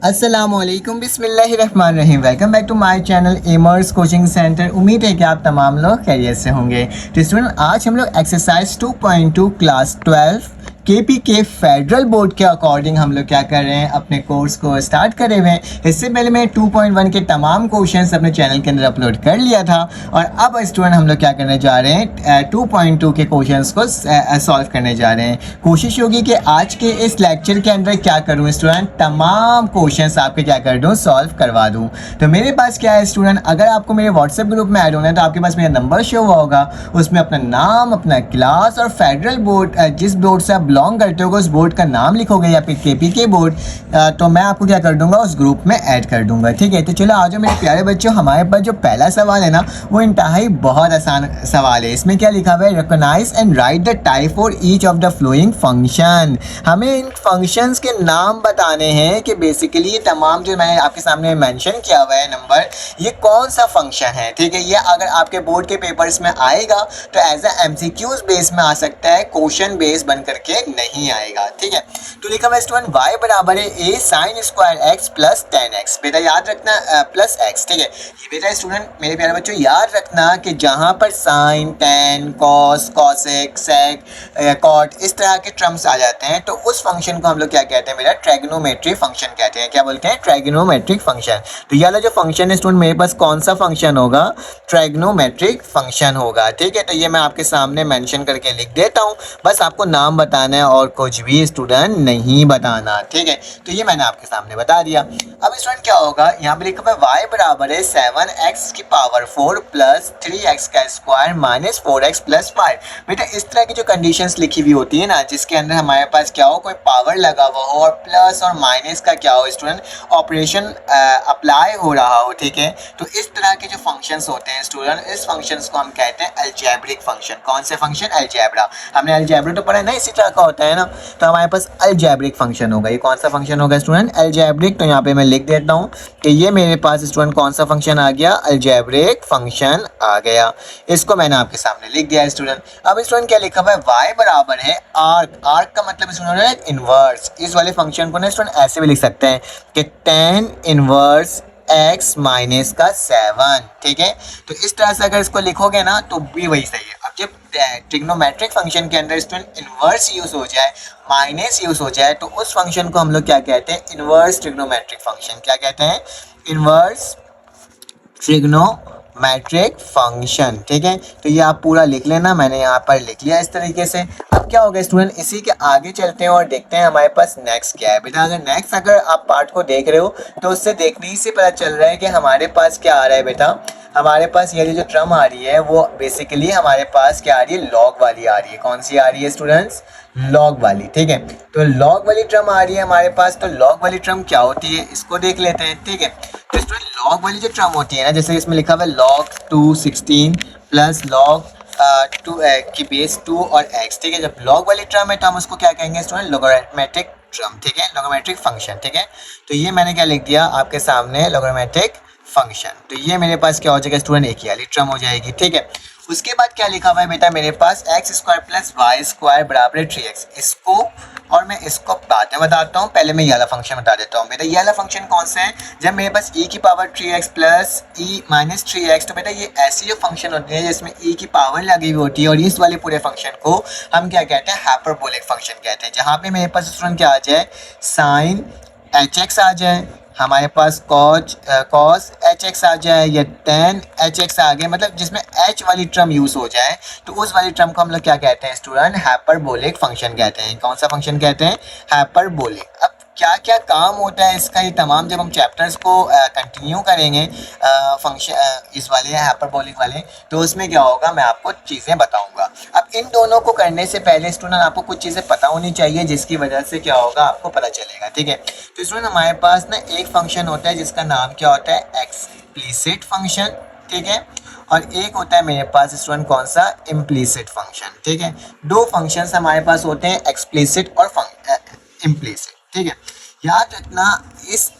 अस्सलामुअलैकुम बिस्मिल्लाहिर्रहमानिर्रहीम। Welcome back to my channel एमर्स कोचिंग सेंटर। उम्मीद है कि आप तमाम लोग खैरियत से होंगे। तो स्टूडेंट, आज हम लोग exercise 2.2 class 12 KPK federal board के अकॉर्डिंग हम लोग क्या कर रहे हैं, अपने कोर्स को स्टार्ट करे हुए हैं। इससे पहले मैं 2.1 के तमाम क्वेश्चंस अपने चैनल के अंदर अपलोड कर लिया था और अब स्टूडेंट हम लोग क्या करने जा रहे हैं, 2.2 के क्वेश्चंस को सॉल्व करने जा रहे हैं। कोशिश होगी कि आज के इस लेक्चर के अंदर क्या करूँ स्टूडेंट, तमाम क्वेश्चंस आपके क्या कर दूँ, सॉल्व करवा दूँ। तो मेरे पास क्या है स्टूडेंट, अगर आपको मेरे व्हाट्सएप ग्रुप में ऐड होना है तो आपके पास मेरा नंबर शो हुआ होगा, उसमें अपना नाम, अपना क्लास और फेडरल बोर्ड जिस बोर्ड से आप बिलोंग करते हो उस बोर्ड का नाम लिखोगे या फिर केपीके बोर्ड, तो मैं आपको क्या कर दूंगा, उस ग्रुप में ऐड कर दूंगा। ठीक है, तो चलो आ जाओ मेरे प्यारे बच्चों। हमारे पास जो पहला सवाल है ना, वो इंतहाई बहुत आसान सवाल है। इसमें क्या लिखा हुआ है, recognise and write the type for each of the following function. हमें इन फंक्शंस के नाम बताने हैं कि बेसिकली ये तमाम जो मैंने आपके सामने मेंशन किया हुआ है नंबर, ये कौन सा फंक्शन है। ठीक है, ये अगर आपके बोर्ड के पेपर्स में आएगा तो एज ए एमसीक्यूज बेस में आ सकता है, क्वेश्चन बेस बन करके नहीं आएगा। ठीक है, तो लिखा हुआ स्टूडेंट y बराबर है a sine square x plus 10x। बेटा याद रखना प्लस x। ठीक है, ये बेटा स्टूडेंट मेरे प्यारे बच्चों याद रखना कि जहाँ पर साइन, टेन, कॉस, कॉसेक, सेक, कॉट इस तरह के टर्म्स आ जाते हैं तो उस फंक्शन को हम लोग क्या कहते हैं बेटा, ट्रायगोनोमेट्रिक फंक्शन कहते हैं। क्या बोलते हैं, ट्रायगोनोमेट्रिक फंक्शन। तो ये वाला जो फंक्शन है स्टूडेंट, मेरे पास कौन सा फंक्शन होगा, ट्रायगोनोमेट्रिक फंक्शन होगा। ठीक है, तो ये मैं आपके सामने मेंशन करके लिख देता हूँ, बस आपको नाम बताना है और कुछ भी स्टूडेंट नहीं बताना। ठीक है, तो ये मैंने आपके सामने बता दिया। अब स्टूडेंट क्या होगा, यहाँ पे लिखा हुआ है y बराबर है 7x की पावर 4 प्लस 3x का स्क्वायर माइनस 4x प्लस 5। बेटा इस तरह की जो कंडीशंस लिखी हुई होती है ना, जिसके अंदर हमारे पास क्या हो, कोई पावर लगा हुआ हो और प्लस और माइनस का क्या हो स्टूडेंट, ऑपरेशन अप्लाई हो रहा हो। ठीक है, तो इस तरह के जो फंक्शंस होते हैं स्टूडेंट, इस फंक्शंस को हम कहते हैं अलजेब्रिक फंक्शन। कौन से फंक्शन, अलजेब्रा। हमने अलजेब्रा तो पढ़ा है ना, इसी तरह का होता है ना, तो हमारे पास अलजेब्रिक फंक्शन होगा। ये कौन सा फंक्शन होगा स्टूडेंट, अलजेब्रिक। तो यहाँ पे मैं लिख देता हूँ कि ये मेरे पास स्टूडेंट कौन सा फंक्शन आ गया, अलजेब्रिक फंक्शन आ गया। इसको मैंने आपके सामने लिख दिया स्टूडेंट। अब स्टूडेंट क्या लिखा हुआ है, y बराबर है आर्क। आर्क का मतलब स्टूडेंट है इनवर्स। इस वाले फंक्शन को ना स्टूडेंट ऐसे भी लिख सकते हैं कि tan इनवर्स x माइनस का 7। ठीक है, तो इस तरह से अगर इसको लिखोगे ना तो भी वही सही है। अब जब ट्रिग्नोमेट्रिक फंक्शन के अंदर स्टूडेंट इनवर्स यूज हो जाए, माइनस यूज हो जाए, तो उस फंक्शन को हम लोग क्या कहते हैं, इनवर्स ट्रिग्नोमेट्रिक फंक्शन। क्या कहते हैं, इनवर्स ट्रिग्नोमेट्रिक फंक्शन। ठीक है, तो ये आप पूरा लिख लेना, मैंने यहाँ पर लिख लिया इस तरीके से। अब क्या होगा स्टूडेंट, इसी के आगे चलते हैं और देखते हैं हमारे पास नेक्स्ट क्या है। बेटा अगर नेक्स्ट अगर आप पार्ट को देख रहे हो तो उससे देखने ही से पता चल रहा है कि हमारे पास क्या आ रहा है। बेटा हमारे पास ये जो टर्म आ रही है वो बेसिकली हमारे पास क्या आ रही है, लॉग वाली आ रही है। कौन सी आ रही है स्टूडेंट्स, लॉग वाली। ठीक है, तो लॉग वाली टर्म आ रही है हमारे पास। तो लॉग वाली टर्म क्या होती है, इसको देख लेते हैं। ठीक है, तो स्टूडेंट लॉग वाली जो टर्म होती है ना, जैसे इसमें लिखा हुआ है log 216 प्लस log 2 की बेस 2 और x। ठीक है, जब लॉग वाली टर्म है तो हम उसको क्या कहेंगे स्टूडेंट, लोगरिथमेटिक टर्म। ठीक है, लोगरिथमेटिक फंक्शन। ठीक है, तो ये मैंने क्या लिख दिया आपके सामने, लोगरिथमेटिक फंक्शन। तो ये मेरे पास क्या हो जाएगा स्टूडेंट, एक ही वाली टर्म हो जाएगी। ठीक है, उसके बाद क्या लिखा हुआ है बेटा मेरे पास, X square plus Y square बराबर 3x। इसको और मैं इसको बाद में बताता हूँ, पहले मैं ये वाला फंक्शन बता देता हूँ। बेटा ये वाला फंक्शन कौन सा है, जब मेरे पास e की power 3x plus e minus 3x। तो बेटा ये ऐसी जो फंक्शन होती है जिसमें e की पावर लगी हुई होती है और इस वाले पूरे फंक्शन को हम क्या कहते हैं, हाइपरबोलिक फंक्शन कहते हैं। जहाँ पे मेरे पास स्टूडेंट क्या आ जाए, साइन hx आ जाए, हमारे पास कॉस hx आ जाए या tan hx आ गया, मतलब जिसमें h वाली टर्म यूज हो जाए तो उस वाली टर्म को हम लोग क्या कहते हैं स्टूडेंट, हाइपरबोलिक फंक्शन कहते हैं। कौन सा फंक्शन कहते हैं, हाइपरबोलिक। अब क्या क्या काम होता है इसका, ये तमाम जब हम चैप्टर्स को कंटिन्यू करेंगे फंक्शन इस वाले हाइपरबोलिक वाले, तो उसमें क्या होगा मैं आपको चीज़ें बताऊंगा। अब इन दोनों को करने से पहले स्टूडेंट आपको कुछ चीज़ें पता होनी चाहिए जिसकी वजह से क्या होगा आपको पता चलेगा। ठीक है, तो स्टूडेंट हमारे पास ना एक फंक्शन होता है जिसका नाम क्या होता है, एक्सप्लिसिट फंक्शन। ठीक है, और एक होता है मेरे पास स्टूडेंट कौन सा, इम्प्लिसिट फंक्शन। ठीक है, दो फंक्शंस हमारे पास होते हैं, एक्सप्लिसिट और इम्प्लिसिट। ठीक है, याद रखना इस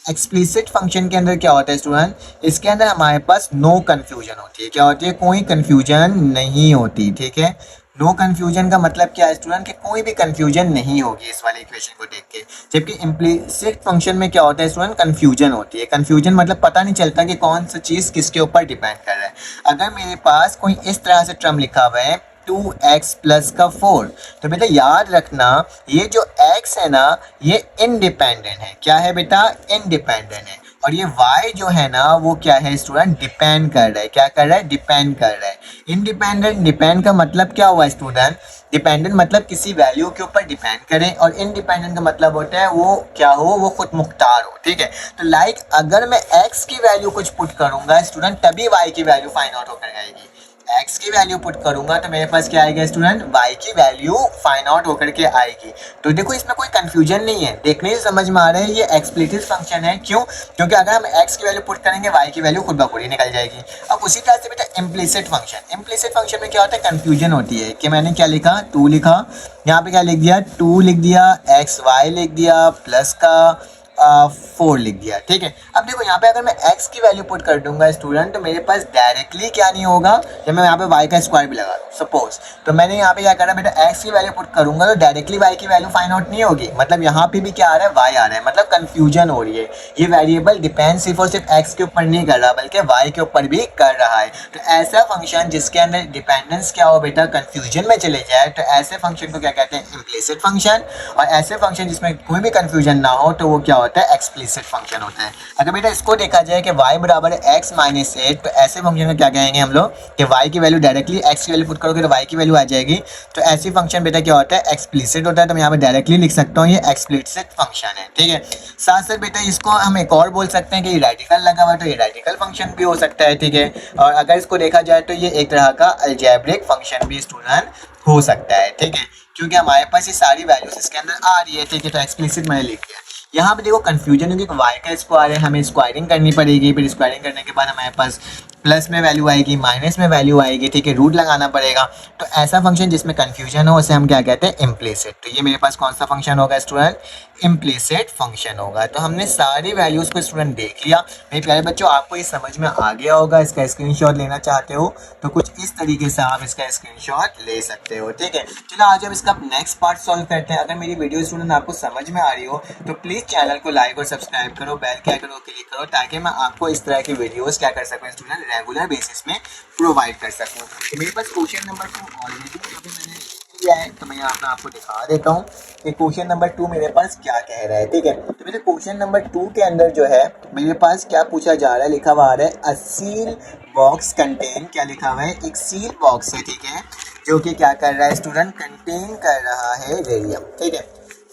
एक्सप्लिसिट फंक्शन के अंदर क्या होता है स्टूडेंट, इसके अंदर हमारे पास नो कन्फ्यूजन होती है। क्या होती है, कोई कन्फ्यूजन नहीं होती। ठीक है, नो कन्फ्यूजन का मतलब क्या है स्टूडेंट, कि कोई भी कन्फ्यूजन नहीं होगी इस वाले इक्वेशन को देख के। जबकि इम्प्लिसिट फंक्शन में क्या होता है स्टूडेंट, कन्फ्यूजन होती है। कन्फ्यूजन मतलब पता नहीं चलता कि कौन सा चीज़ किसके ऊपर डिपेंड कर रहा है। अगर मेरे पास कोई इस तरह से टर्म लिखा हुआ है 2x प्लस का 4, तो बेटा याद रखना ये जो x है ना ये इंडिपेंडेंट है। क्या है बेटा, इंडिपेंडेंट है। और ये y जो है ना वो क्या है स्टूडेंट, डिपेंड कर रहा है। क्या कर रहा है, डिपेंड कर रहा है। इंडिपेंडेंट, डिपेंड का मतलब क्या हुआ स्टूडेंट, डिपेंडेंट मतलब किसी वैल्यू के ऊपर डिपेंड करें, और इंडिपेंडेंट का मतलब होता है वो क्या हो, वो खुद मुख्तार हो। ठीक है, तो लाइक अगर मैं x की वैल्यू कुछ पुट करूंगा स्टूडेंट तभी y की वैल्यू फाइंड आउट होकर आएगी। x की वैल्यू पुट करूंगा तो मेरे पास क्या आएगा स्टूडेंट, y की वैल्यू फाइंड आउट होकर के आएगी। तो देखो इसमें कोई कंफ्यूजन नहीं है, देखने से समझ में आ रहा है ये एक्सप्लिसिट फंक्शन है। क्यों, क्योंकि अगर हम x की वैल्यू पुट करेंगे y की वैल्यू खुद ब खुद ही निकल जाएगी। अब उसी तरह से बेटा इम्प्लिसिट फंक्शन, इम्प्लिसिट फंक्शन में क्या होता है, कंफ्यूजन होती है कि मैंने क्या लिखा, 2 लिखा, यहाँ पे क्या लिख दिया, 2 लिख दिया, एक्स वाई लिख दिया, प्लस का 4 लिख दिया। ठीक है, अब देखो यहाँ पे अगर मैं x की वैल्यू पुट कर दूंगा स्टूडेंट तो मेरे पास डायरेक्टली क्या नहीं होगा, जब मैं यहाँ पे y का स्क्वायर भी लगा दूँ सपोज, तो मैंने यहाँ पे क्या करा बेटा, x की वैल्यू पुट करूंगा तो डायरेक्टली y की वैल्यू फाइंड आउट नहीं होगी। मतलब यहाँ पे भी क्या आ रहा है, y आ रहा है, मतलब कंफ्यूजन हो रही है। ये वेरिएबल डिपेंड सिर्फ और सिर्फ x के ऊपर नहीं कर रहा बल्कि y के ऊपर भी कर रहा है। तो ऐसा फंक्शन जिसके अंदर डिपेंडेंस क्या हो बेटा, कंफ्यूजन में चले जाए, तो ऐसे फंक्शन को क्या कहते हैं, इम्प्लिसिट फंक्शन। और ऐसे फंक्शन जिसमें कोई भी कंफ्यूजन ना हो तो वो क्या होता है, एक्सप्लिसिट फंक्शन होता है। अगर बेटा इसको देखा जाए कि y बराबर है x माइनस 8, तो ऐसे फंक्शन को क्या कहेंगे हम लोग कि y की वैल्यू डायरेक्टली x की वैल्यू पुट करोगे तो y की वैल्यू आ जाएगी। तो ऐसी फंक्शन बेटा क्या होता है, एक्सप्लिसिट होता है। तो मैं यहाँ पे डायरेक्टली लिख सकता हूँ ये एक्सप्लिसिट फंक्शन है। ठीक है, साथ साथ बेटा इसको हम एक और बोल सकते हैं कि ये रेडिकल लगा हुआ है तो ये रेडिकल फंक्शन भी हो सकता है। ठीक है, और अगर इसको देखा जाए तो ये एक तरह का अलजेब्रिक फंक्शन भी स्टूडेंट हो सकता है। ठीक है, क्योंकि हमारे पास ये सारी वैल्यूज इसके अंदर आ रही है। ठीक है, तो एक्सप्लिसिट मैंने लिख दिया। यहाँ पे देखो कंफ्यूजन है क्योंकि y का स्क्वायर है, हमें स्क्वायरिंग करनी पड़ेगी, फिर स्क्वायरिंग करने के बाद हमारे पास प्लस में वैल्यू आएगी, माइनस में वैल्यू आएगी। ठीक है, रूट लगाना पड़ेगा। तो ऐसा फंक्शन जिसमें कंफ्यूजन हो उसे हम क्या कहते हैं, इम्प्लिसिट। तो ये मेरे पास कौन सा फंक्शन होगा स्टूडेंट, इम्प्लिसिट फंक्शन होगा। तो हमने सारी वैल्यूज़ को स्टूडेंट देख लिया। मेरे प्यारे बच्चों आपको ये समझ में आ गया होगा। इसका स्क्रीनशॉट लेना चाहते हो तो कुछ इस तरीके से आप इसका स्क्रीनशॉट ले सकते हो। ठीक है, चलो आज अब इसका नेक्स्ट पार्ट सॉल्व करते हैं। अगर मेरी वीडियो स्टूडेंट आपको समझ में आ रही हो तो प्लीज़ चैनल को लाइक और सब्सक्राइब करो, बेल के आइकन को क्लिक करो ताकि मैं आपको इस तरह की वीडियोस क्या कर सकूं स्टूडेंट, रेगुलर बेसिस में प्रोवाइड कर सकूं। तो मेरे पास क्वेश्चन नंबर 2 ऑलरेडी मैंने किया है, तो मैं यहाँ पे आपको दिखा देता हूँ कि क्वेश्चन नंबर 2 मेरे पास क्या कह रहा है। ठीक है, तो मेरे क्वेश्चन नंबर 2 के अंदर जो है मेरे पास क्या पूछा जा रहा है, लिखा हुआ आ रहा है अ सील बॉक्स कंटेन, क्या लिखा हुआ है, एक सील बॉक्स है। ठीक है, जो कि क्या कर रहा है स्टूडेंट, कंटेन कर रहा है रेडियम। ठीक है,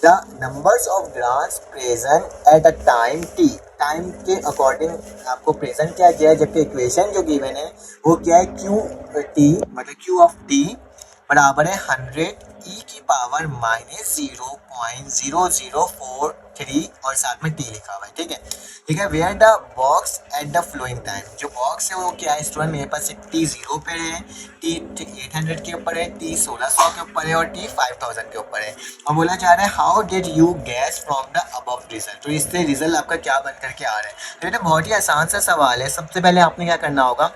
the numbers of ग्रांस present at a time t, time के अकॉर्डिंग आपको प्रेजेंट क्या किया है, जबकि इक्वेशन जो गिवन है वो क्या है, क्यू टी मतलब क्यू ऑफ टी बराबर है 100 ई की पावर माइनस 0.0043 और साथ में टी लिखा हुआ है। ठीक है, ठीक है, where the box at the following time, जो बॉक्स है वो क्या है स्टूडेंट, मेरे पास एक टी 0 पे है, टी 800 के ऊपर है, टी 1600 के ऊपर है और टी 5000 के ऊपर है। और बोला जा रहा है how did you gas from the above result, तो इससे रिजल्ट आपका क्या बन करके आ रहा है। तो ये बहुत ही आसान सा सवाल है। सबसे पहले आपने क्या करना होगा,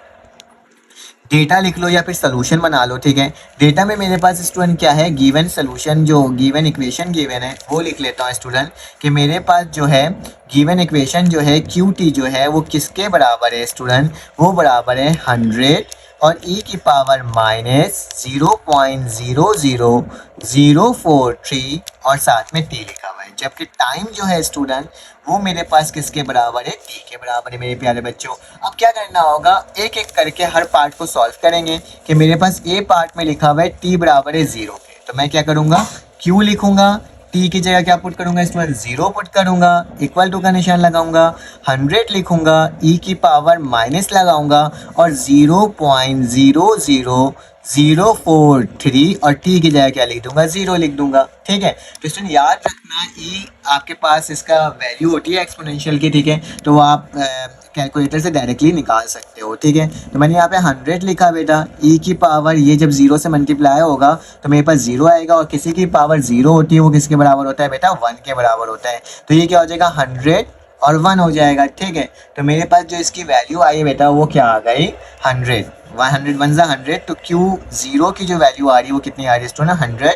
डेटा लिख लो या फिर सोल्यूशन बना लो। ठीक है, डेटा में मेरे पास स्टूडेंट क्या है, गिवन सोल्यूशन, जो गिवन इक्वेशन गिवन है वो लिख लेता हूँ स्टूडेंट कि मेरे पास जो है गिवन इक्वेशन जो है क्यू टी जो है वो किसके बराबर है स्टूडेंट, वो बराबर है 100 और e की पावर माइनस 0.00043 और साथ में t लिखा हुआ है। जबकि टाइम जो है स्टूडेंट वो मेरे पास किसके बराबर है, t के बराबर है मेरे प्यारे बच्चों। अब क्या करना होगा, एक एक करके हर पार्ट को सॉल्व करेंगे कि मेरे पास a पार्ट में लिखा हुआ है t बराबर है 0 के, तो मैं क्या करूँगा, q लिखूंगा, t की जगह क्या पुट करूंगा स्टूडेंट, 0 पुट करूंगा, इक्वल टू का निशान लगाऊंगा, 100 लिखूंगा, e की पावर माइनस लगाऊंगा और 0.00043 और t की जगह क्या लिख दूंगा, 0 लिख दूंगा। ठीक है, तो स्टूडेंट याद रखना e आपके पास इसका वैल्यू होती है एक्सपोनेंशियल की। ठीक है, तो आप कैलकुलेटर से डायरेक्टली निकाल सकते हो। ठीक है, तो मैंने यहाँ पे 100 लिखा बेटा, e की पावर ये जब 0 से मल्टीप्लाई होगा तो मेरे पास 0 आएगा और किसी की पावर 0 होती है वो किसके बराबर होता है बेटा, 1 के बराबर होता है। तो ये क्या हो जाएगा 100 और 1 हो जाएगा, ठीक है। तो मेरे पास जो इसकी वैल्यू आई है बेटा वो क्या आ गई 100, 100 वन ज़ा 100, तो Q0 की जो वैल्यू आ रही है वो कितनी आ रही है स्टूडेंट 100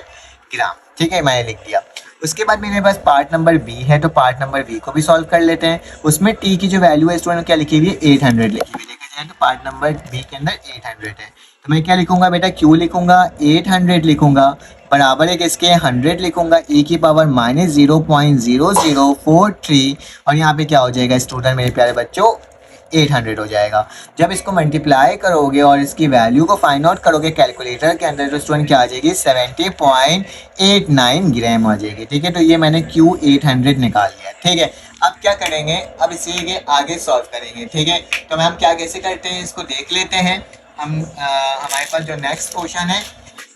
ग्राम, ठीक है, मैंने लिख दिया। उसके बाद मेरे पास पार्ट नंबर बी है, तो पार्ट नंबर बी को भी सॉल्व कर लेते हैं। उसमें टी की जो वैल्यू है स्टूडेंट क्या लिखी हुई है 800 लिखी हुई, देखा जाए तो पार्ट नंबर बी के अंदर 800 है। तो मैं क्या लिखूंगा बेटा क्यू लिखूंगा 800 लिखूंगा बराबर है किसके 100 लिखूंगा e की पावर -0.0043 और यहाँ पे क्या हो जाएगा स्टूडेंट मेरे प्यारे बच्चों 800 हो जाएगा। जब इसको मल्टीप्लाई करोगे और इसकी वैल्यू को फाइंड आउट करोगे कैलकुलेटर के अंदर तो स्टूडेंट क्या आ जाएगी 70.89 ग्राम आ जाएगी, ठीक है। तो ये मैंने Q800 निकाल लिया, ठीक है। अब क्या करेंगे, अब इसी के आगे सॉल्व करेंगे, ठीक है। तो हम क्या कैसे करते हैं इसको देख लेते हैं। हमारे पास जो नेक्स्ट क्वेश्चन है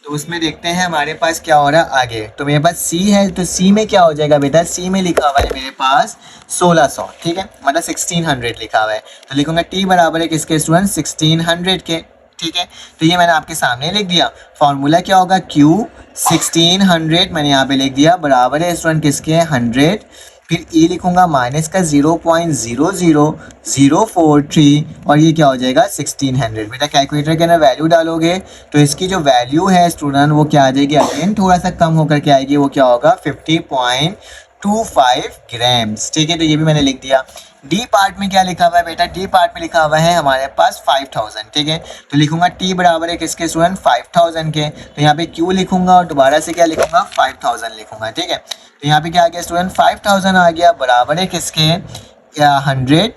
तो उसमें देखते हैं हमारे पास क्या हो रहा है आगे। तो मेरे पास C है, तो C में क्या हो जाएगा बेटा, C में लिखा हुआ है मेरे पास 1600, ठीक है, मतलब 1600 लिखा हुआ है। तो लिखूंगा T बराबर है किसके स्टूडेंट 1600 के, ठीक है। तो ये मैंने आपके सामने लिख दिया। फॉर्मूला क्या होगा Q 1600 मैंने यहाँ पे लिख दिया बराबर है स्टूडेंट किसके 100, फिर E लिखूंगा माइनस का 0.00043 और ये क्या हो जाएगा 1600। बेटा कैलकुलेटर के अंदर वैल्यू डालोगे तो इसकी जो वैल्यू है स्टूडेंट वो क्या आ जाएगी, अगेन थोड़ा सा कम होकर के आएगी, वो क्या होगा 50.25 ग्राम्स, ठीक है। तो ये भी मैंने लिख दिया। डी पार्ट में क्या लिखा हुआ है बेटा, डी पार्ट में लिखा हुआ है हमारे पास 5000, ठीक है। तो लिखूंगा टी बराबर है किसके स्टूडेंट 5000 के, तो यहाँ पे क्यू लिखूंगा और दोबारा से क्या लिखूंगा 5000 लिखूंगा, ठीक है। तो यहाँ पे क्या आ गया स्टूडेंट 5000 आ गया बराबर है किसके 100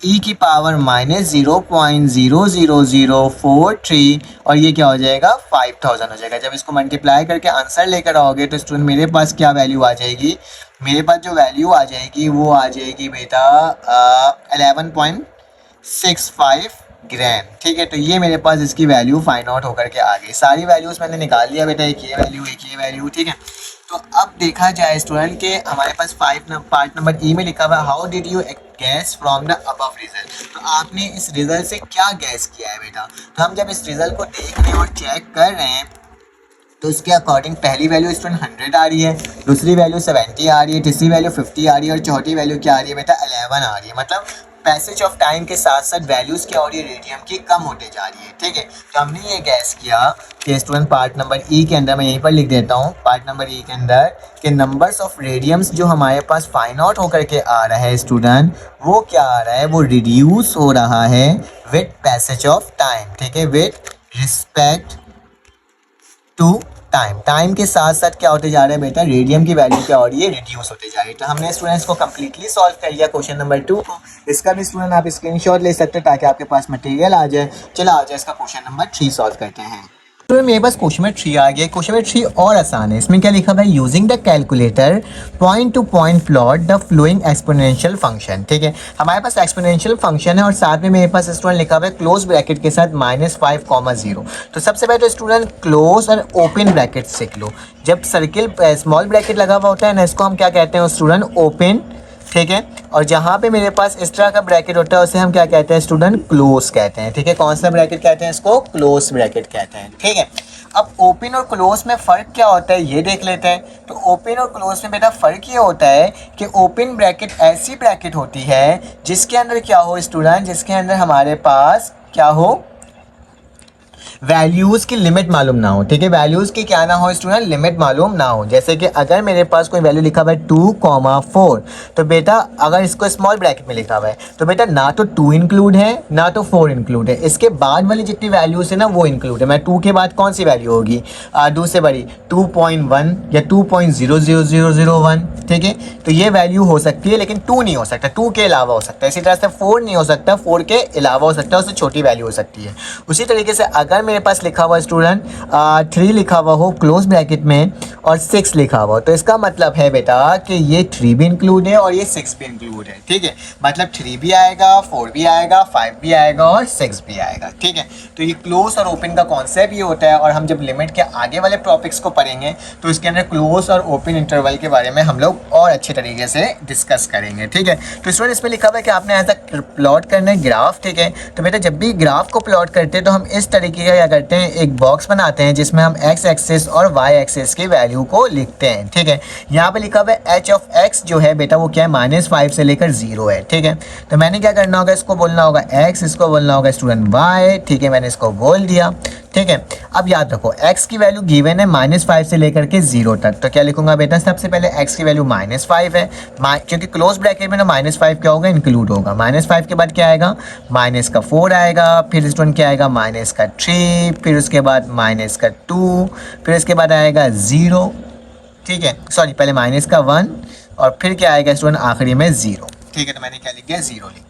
ई की पावर -0.00043 और ये क्या हो जाएगा 5000 हो जाएगा। जब इसको मल्टीप्लाई करके आंसर लेकर आओगे तो स्टूडेंट मेरे पास क्या वैल्यू आ जाएगी, मेरे पास जो वैल्यू आ जाएगी वो आ जाएगी बेटा 11.65 ग्राम, ठीक है। तो ये मेरे पास इसकी वैल्यू फाइंड आउट होकर के आ गई। सारी वैल्यूज़ मैंने निकाल लिया बेटा, एक ये वैल्यू एक ये वैल्यू, ठीक है। तो अब देखा जाए स्टूडेंट के हमारे पास पार्ट नंबर ई में लिखा हुआ how did you gas from the above result. तो आपने इस रिजल्ट से क्या गैस किया है बेटा। तो हम जब इस रिजल्ट को देख रहे हैं और चेक कर रहे हैं तो इसके अकॉर्डिंग पहली वैल्यू स्टूडेंट 100 आ रही है, दूसरी वैल्यू 70 आ रही है, तीसरी वैल्यू 50 आ रही है और चौथी वैल्यू क्या आ रही है बेटा 11 आ रही है। मतलब पैसेज ऑफ टाइम के साथ साथ वैल्यूज़ क्या हो रही है रेडियम की कम होते जा रही है, ठीक है। तो हमने ये गैस किया कि स्टूडेंट पार्ट नंबर ई के अंदर मैं यहीं पर लिख देता हूँ पार्ट नंबर ई के अंदर कि नंबर्स ऑफ रेडियम्स जो हमारे पास फाइंड आउट होकर के आ रहा है स्टूडेंट वो क्या आ रहा है, वो रिड्यूस हो रहा है विथ पैसेज ऑफ टाइम, ठीक है, विथ रिस्पेक्ट टू टाइम के साथ साथ क्या होते जा रहे हैं बेटा रेडियम की वैल्यू क्या हो रही है रिड्यूस होते जा रही है। तो हमने स्टूडेंट्स को कम्प्लीटली सॉल्व कर लिया क्वेश्चन नंबर 2 को। इसका भी स्टूडेंट आप स्क्रीनशॉट ले सकते हैं ताकि आपके पास मटेरियल आ जाए। चलो आ जाए इसका क्वेश्चन नंबर 3 सॉल्व करते हैं। तो मेरे पास क्वेश्चन नंबर 3 आ गया। क्वेश्चन नंबर 3 और आसान है। इसमें क्या लिखा हुआ है using the calculator point two point plot the flowing exponential function, ठीक है। हमारे पास एक्सपोनेंशियल फंक्शन है और साथ में मेरे पास स्टूडेंट लिखा हुआ है क्लोज ब्रैकेट के साथ -5,0। तो सबसे पहले तो स्टूडेंट क्लोज और ओपन ब्रैकेट सीख लो। जब सर्किल स्मॉल ब्रैकेट लगा हुआ होता है ना इसको हम क्या कहते हैं स्टूडेंट ओपन, ठीक है। और जहाँ पे मेरे पास इस तरह का ब्रैकेट होता है उसे हम क्या कहते हैं स्टूडेंट क्लोज कहते हैं, ठीक है। कौन सा ब्रैकेट कहते हैं इसको क्लोज ब्रैकेट कहते हैं, ठीक है। अब ओपन और क्लोज में फ़र्क क्या होता है ये देख लेते हैं। तो ओपन और क्लोज में बेटा फ़र्क ये होता है कि ओपन ब्रैकेट ऐसी ब्रैकेट होती है जिसके अंदर क्या हो स्टूडेंट, जिसके अंदर हमारे पास क्या हो वैल्यूज़ की लिमिट मालूम ना हो, ठीक है। वैल्यूज़ की क्या ना हो स्टूडेंट लिमिट मालूम ना हो। जैसे कि अगर मेरे पास कोई वैल्यू लिखा हुआ है 2,4 तो बेटा अगर इसको स्मॉल ब्रैकेट में लिखा हुआ है तो बेटा ना तो 2 इंक्लूड है ना तो 4 इंक्लूड है, इसके बाद वाली जितनी वैल्यूज़ है ना वो इंक्लूड है। मैं 2 के बाद कौन सी वैल्यू होगी 2 से बड़ी 2.1 या 2.00001, ठीक है। तो ये वैल्यू हो सकती है लेकिन 2 नहीं हो सकता, 2 के अलावा हो सकता है। इसी तरह से 4 नहीं हो सकता, 4 के अलावा हो सकता है, उससे छोटी वैल्यू हो सकती है। उसी तरीके से अगर मेरे पास लिखा हुआ स्टूडेंट 3 लिखा हुआ हो क्लोज ब्रैकेट में और 6 लिखा हुआ हो तो इसका मतलब है बेटा कि ये 3 भी इंक्लूड है और ये 6 भी इंक्लूड है, ठीक है। मतलब 3 भी आएगा, 4 भी आएगा, 5 भी आएगा और 6 भी आएगा, ठीक है। तो ये क्लोज और ओपन का कॉन्सेप्ट ये होता है और हम जब लिमिट के आगे वाले टॉपिक्स को पढ़ेंगे तो इसके अंदर क्लोज और ओपन इंटरवल के बारे में हम लोग और अच्छे तरीके से डिस्कस करेंगे, ठीक है। तो स्टूडेंट इसमें लिखा हुआ है कि आपने ऐसा प्लॉट करना है ग्राफ, ठीक है। तो बेटा जब भी ग्राफ को प्लॉट करते हैं तो हम इस तरीके का क्या करते हैं, एक बॉक्स बनाते हैं जिसमें हम x एक्सिस और y एक्सिस की वैल्यू को लिखते हैं। ठीक है, यहाँ पे लिखा हुआ है h ऑफ x जो है बेटा वो क्या है, -5 से लेकर 0 है। ठीक है, तो मैंने क्या करना होगा, इसको बोलना होगा x, इसको बोलना होगा स्टूडेंट y। ठीक है, मैंने इसको बोल दिया। ठीक है, अब याद रखो x की वैल्यू गिवन है -5 से लेकर के 0 तक, तो क्या लिखूंगा बेटा, सबसे पहले x की वैल्यू -5 है, क्योंकि क्लोज ब्रैकेट में ना -5 क्या होगा, इंक्लूड होगा। -5 के बाद क्या आएगा, -4 आएगा, फिर स्टूडेंट क्या आएगा, -3, फिर उसके बाद -2, फिर इसके बाद आएगा 0। ठीक है, सॉरी पहले -1 और फिर क्या आएगा स्टूडेंट आखिरी में 0। ठीक है, तो मैंने क्या लिख दिया, 0 लिख दिया।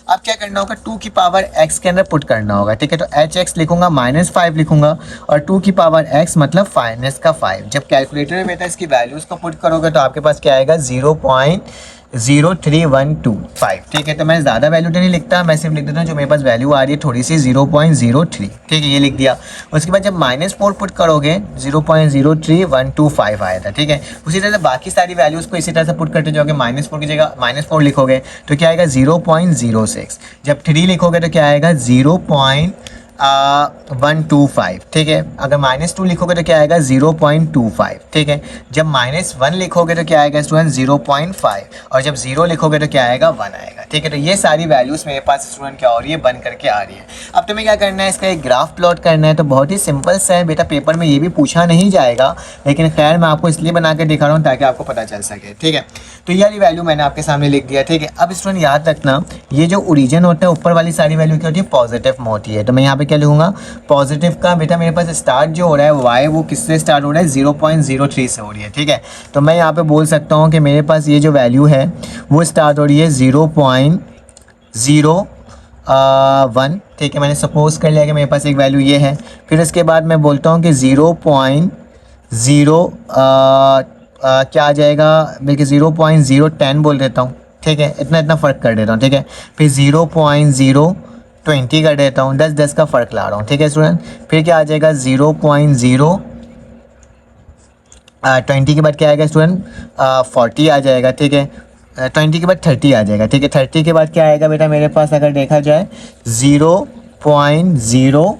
अब क्या करना होगा, 2 की पावर x के अंदर पुट करना होगा। ठीक है, तो hx लिखूंगा, -5 लिखूंगा और 2 की पावर x मतलब -5। जब कैलकुलेटर में बेटा इसकी वैल्यूज को पुट करोगे तो आपके पास क्या आएगा, 0.03125। ठीक है, तो मैं ज़्यादा वैल्यू तो नहीं लिखता, मैं सिर्फ लिख देता हूँ जो मेरे पास वैल्यू आ रही है थोड़ी सी, 0.03। ठीक है, ये लिख दिया। उसके बाद जब -4 पुट करोगे 0.03125 आया था। ठीक है, उसी तरह से बाकी सारी वैल्यूज़ को इसी तरह से पुट करते जाओगे, -4 की जगह -4 लिखोगे तो क्या आएगा, 0.06। जब 3 लिखोगे तो क्या आएगा, 0.125। ठीक है, अगर -2 लिखोगे तो क्या आएगा, 0.25। ठीक है, जब -1 लिखोगे तो क्या आएगा स्टूडेंट, 0.5 और जब 0 लिखोगे तो क्या आएगा, 1 आएगा। ठीक है, तो ये सारी वैल्यूज़ मेरे पास स्टूडेंट क्या हो रही है, बन करके आ रही है। अब तुम्हें क्या करना है, इसका एक ग्राफ प्लॉट करना है। तो बहुत ही सिंपल सा है बेटा, पेपर में ये भी पूछा नहीं जाएगा, लेकिन खैर मैं आपको इसलिए बना के दिखा रहा हूँ ताकि आपको पता चल सके। ठीक है, तो ये वाली वैल्यू मैंने आपके सामने लिख दिया। ठीक है, अब स्टूडेंट याद रखना, ये जो ओरिजिन होता है ऊपर वाली सारी वैल्यू क्या होती है, पॉजिटिव में होती है। तो मैं यहाँ पे क्या लिखूंगा, पॉजिटिव का बेटा मेरे पास स्टार्ट जो हो रहा है y वो किससे स्टार्ट हो रहा है, 0.03 से हो रही है। ठीक है, तो मैं यहाँ पे बोल सकता हूँ कि मेरे पास ये जो वैल्यू है वो स्टार्ट हो रही है 0.01। ठीक है, मैंने सपोज कर लिया कि मेरे पास एक वैल्यू ये है। फिर इसके बाद मैं बोलता हूँ कि 0.0 क्या आ जाएगा, बल्कि 0.010 बोल देता हूँ। ठीक है, इतना फ़र्क कर देता हूँ। ठीक है, फिर 0.020 कर देता हूँ, 10 का फ़र्क ला रहा हूँ। ठीक है स्टूडेंट, फिर क्या आ जाएगा, 0.020 के बाद क्या आएगा स्टूडेंट, 40 आ जाएगा। ठीक है, 20 के बाद 30 आ जाएगा। ठीक है, 30 के बाद क्या आएगा बेटा मेरे पास, अगर देखा जाए 0.040।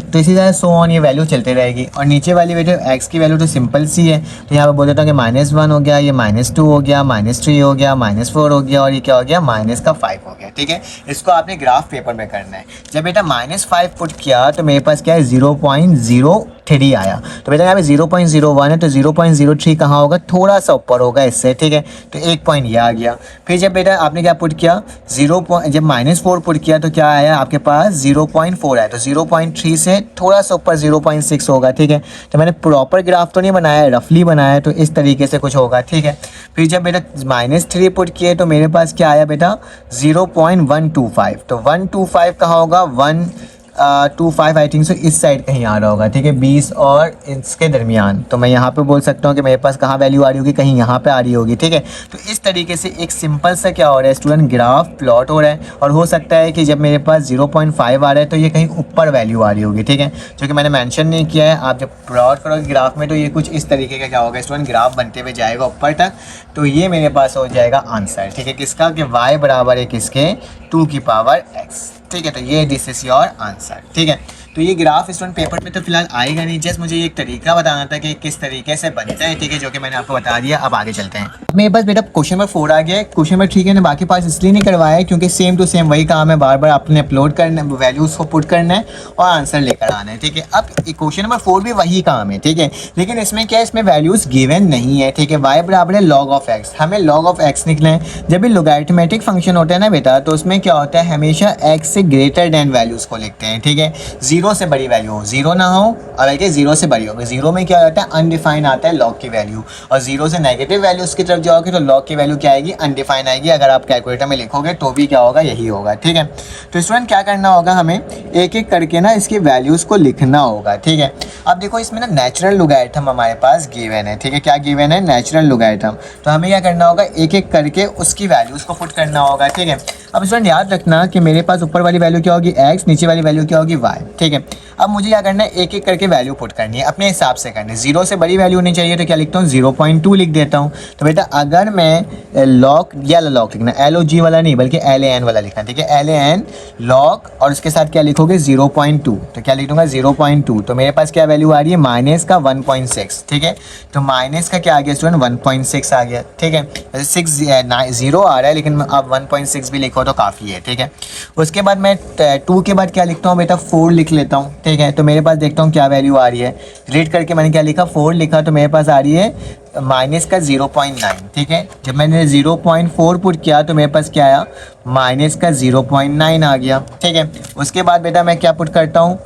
तो इसी तरह सो ऑन ये वैल्यू चलते रहेगी। और नीचे वाली बेटे x की वैल्यू तो सिंपल सी है, तो यहाँ पे बोल देता हूँ कि -1 हो गया, ये -2 हो गया, -3 हो गया, -4 हो गया और ये क्या हो गया, -5 हो गया। ठीक है, इसको आपने ग्राफ पेपर में करना है। जब बेटा -5 पुट किया तो मेरे पास क्या है, 0.03 आया। तो बेटा यहाँ पे 0.01 है, तो 0.03 कहाँ होगा, थोड़ा सा ऊपर होगा इससे। ठीक है, तो 1 पॉइंट ये आ गया। फिर जब बेटा आपने क्या पुट किया, जब -4 पुट किया तो क्या आया आपके पास, 0.4 आया। तो 0.3 से थोड़ा सा ऊपर 0.6 होगा। ठीक है, तो मैंने प्रॉपर ग्राफ तो नहीं बनाया, रफली बनाया है, तो इस तरीके से कुछ होगा। ठीक है, फिर जब बेटा -3 पुट किए तो मेरे पास क्या आया बेटा, 0.125। तो 125 कहाँ होगा, 125 आई थिंक सो इस साइड कहीं आ रहा होगा। ठीक है, 20 और इसके दरमियान। तो मैं यहाँ पे बोल सकता हूँ कि मेरे पास कहाँ वैल्यू आ रही होगी, कहीं यहाँ पे आ रही होगी। ठीक है, तो इस तरीके से एक सिंपल सा क्या हो रहा है स्टूडेंट, ग्राफ प्लॉट हो रहा है। और हो सकता है कि जब मेरे पास 0.5 आ रहा है तो ये कहीं ऊपर वैल्यू आ रही होगी। ठीक है, जो कि मैंने मेंशन नहीं किया है। आप जब प्लॉट करोगे ग्राफ में तो ये कुछ इस तरीके का क्या होगा स्टूडेंट, ग्राफ बनते हुए जाएगा ऊपर तक। तो ये मेरे पास हो जाएगा आंसर। ठीक है, किसका, कि y बराबर है किसके, 2 की पावर x। ठीक है, तो ये दिस इज योर आंसर। ठीक है, तो ये ग्राफ स्टूडेंट पेपर में तो फिलहाल आएगा नहीं, जस्ट मुझे एक तरीका बताना था कि किस तरीके से बनता है। ठीक है, जो कि मैंने आपको बता दिया। अब आगे चलते हैं। मेरे पास बेटा क्वेश्चन नंबर 4 आ गया है। क्वेश्चन नंबर ठीक है ना, बाकी पास इसलिए नहीं करवाया है क्योंकि सेम टू सेम वही काम है, बार बार आपने अपलोड करना है, वैल्यूज़ को पुट करना है और आंसर लेकर आना है। ठीक है, अब क्वेश्चन नंबर 4 भी वही काम है। ठीक है, लेकिन इसमें क्या है, इसमें वैल्यूज़ गिवन नहीं है। ठीक है, y बराबर है log ऑफ x, हमें log ऑफ x निकले हैं। जब भी लोगैरिथमेटिक फंक्शन होता है ना बेटा, तो उसमें क्या होता है, हमेशा x से ग्रेटर देन वैल्यूज़ को लिखते हैं। ठीक है, 0 से बड़ी वैल्यू हो, 0 ना हो और बल्कि 0 से बड़ी होगी। 0 में क्या होता है, अनडिफाइंड आता है log की वैल्यू, और 0 से नेगेटिव वैल्यूज़ की तरफ जाओगे तो log की वैल्यू क्या आएगी, अनडिफाइंड आएगी। अगर आप कैलकुलेटर में लिखोगे तो भी क्या होगा, यही होगा। ठीक है, तो स्टूडेंट क्या करना होगा, हमें एक एक करके ना इसकी वैल्यूज़ को लिखना होगा। ठीक है, अब देखो इसमें ना नेचुरल लोगैरिथम हमारे पास गिवन है। ठीक है, क्या गिवन है, नेचुरल लोगैरिथम। तो हमें क्या करना होगा, एक एक करके उसकी वैल्यूज़ को पुट करना होगा। ठीक है, अब स्टूडेंट याद रखना कि मेरे पास ऊपर वाली वैल्यू क्या होगी x, नीचे वाली वैल्यू क्या होगी y, ठीक है। अब मुझे क्या करना है, एक एक करके वैल्यू पुट करनी है, अपने हिसाब से करनी है। 0 से बड़ी वैल्यू होनी चाहिए तो क्या लिखता हूँ 0.2 लिख देता हूँ। तो बेटा अगर मैं लॉग, या लॉग लिखना LOG वाला नहीं बल्कि LAN वाला लिखना, ठीक है। LAN लॉग और उसके साथ क्या लिखोगे 0.2, तो क्या लिख दूंगा 0.2। तो मेरे पास क्या वैल्यू आ रही है माइनस का 1.6, ठीक है। तो माइनस का क्या आ गया स्टूडेंट 1.6 आ गया, ठीक है। 0 आ रहा है लेकिन आप 1.6 भी लिखो तो काफ़ी है, ठीक है। उसके बाद मैं 2 के बाद क्या लिखता हूँ बेटा 4 लिख लेता हूँ, ठीक है। तो मेरे पास देखता हूँ क्या वैल्यू आ रही है, रीड करके मैंने क्या लिखा 4 लिखा, तो मेरे पास आ रही है माइनस का 0.9, ठीक है। जब मैंने 0.4 पुट किया तो मेरे पास क्या आया माइनस का 0.9 आ गया, ठीक है। उसके बाद बेटा मैं क्या पुट करता हूँ,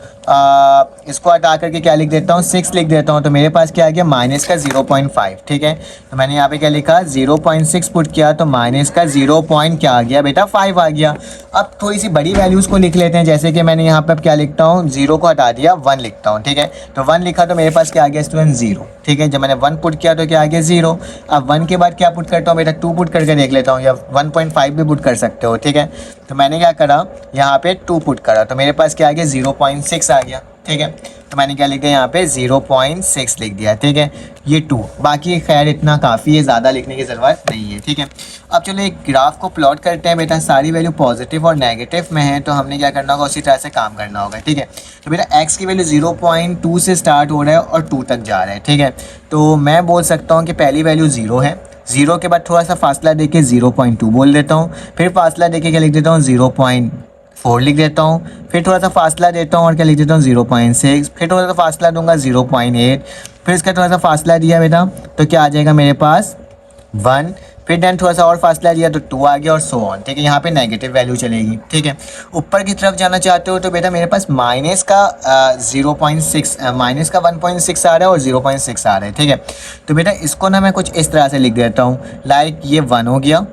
इसको हटा करके क्या लिख देता हूँ 6 लिख देता हूँ, तो मेरे पास क्या आ गया माइनस का 0.5, ठीक है। तो मैंने यहाँ पे क्या लिखा 0.6 पुट किया तो माइनस का 0. क्या आ गया बेटा 5 आ गया। अब थोड़ी सी बड़ी वैल्यूज़ को लिख लेते हैं, जैसे कि मैंने यहाँ पे क्या लिखता हूँ 0 को हटा दिया 1 लिखता हूँ, ठीक है। तो 1 लिखा तो मेरे पास क्या आ गया स्टूडेंट 0, ठीक है। जब मैंने 1 पुट किया तो क्या आ गया 0। अब 1 के बाद क्या पुट करता हूँ बेटा 2 पुट करके देख लेता हूँ, या 1.5 भी पुट कर सकते हो, ठीक है। तो मैंने क्या करा यहाँ पे 2 पुट करा तो मेरे पास क्या आ गया 0.6 आ गया, ठीक है। तो मैंने क्या लिख दिया यहाँ पे 0.6 लिख दिया, ठीक है। ये 2, बाकी खैर इतना काफ़ी है, ज़्यादा लिखने की ज़रूरत नहीं है, ठीक है। अब चलो एक ग्राफ को प्लॉट करते हैं बेटा। सारी वैल्यू पॉजिटिव और नेगेटिव में है तो हमने क्या करना होगा उसी तरह से काम करना होगा, ठीक है। तो बेटा x की वैल्यू 0.2 से स्टार्ट हो रहा है और 2 तक जा रहा है, ठीक है। तो मैं बोल सकता हूँ कि पहली वैल्यू 0 है, 0 के बाद थोड़ा सा फासला देके 0.2 बोल देता हूँ, फिर फासला देके क्या लिख देता हूँ 0.4 लिख देता हूँ, फिर थोड़ा सा फासला देता हूँ और क्या लिख देता हूँ 0.6, फिर थोड़ा सा फासला दूंगा 0.8, फिर इसका थोड़ा सा फासला दिया बेटा तो क्या आ जाएगा मेरे पास 1, फिर देन थोड़ा सा और फासला दिया तो 2 आ गया और सो ऑन, ठीक है। यहाँ पे नेगेटिव वैल्यू चलेगी, ठीक है। ऊपर की तरफ जाना चाहते हो तो बेटा मेरे पास माइनस का 0.6 माइनस का 1.6 आ रहा है और 0.6 आ रहा है, ठीक है। तो बेटा इसको ना मैं कुछ इस तरह से लिख देता हूँ, लाइक ये 1 हो गया।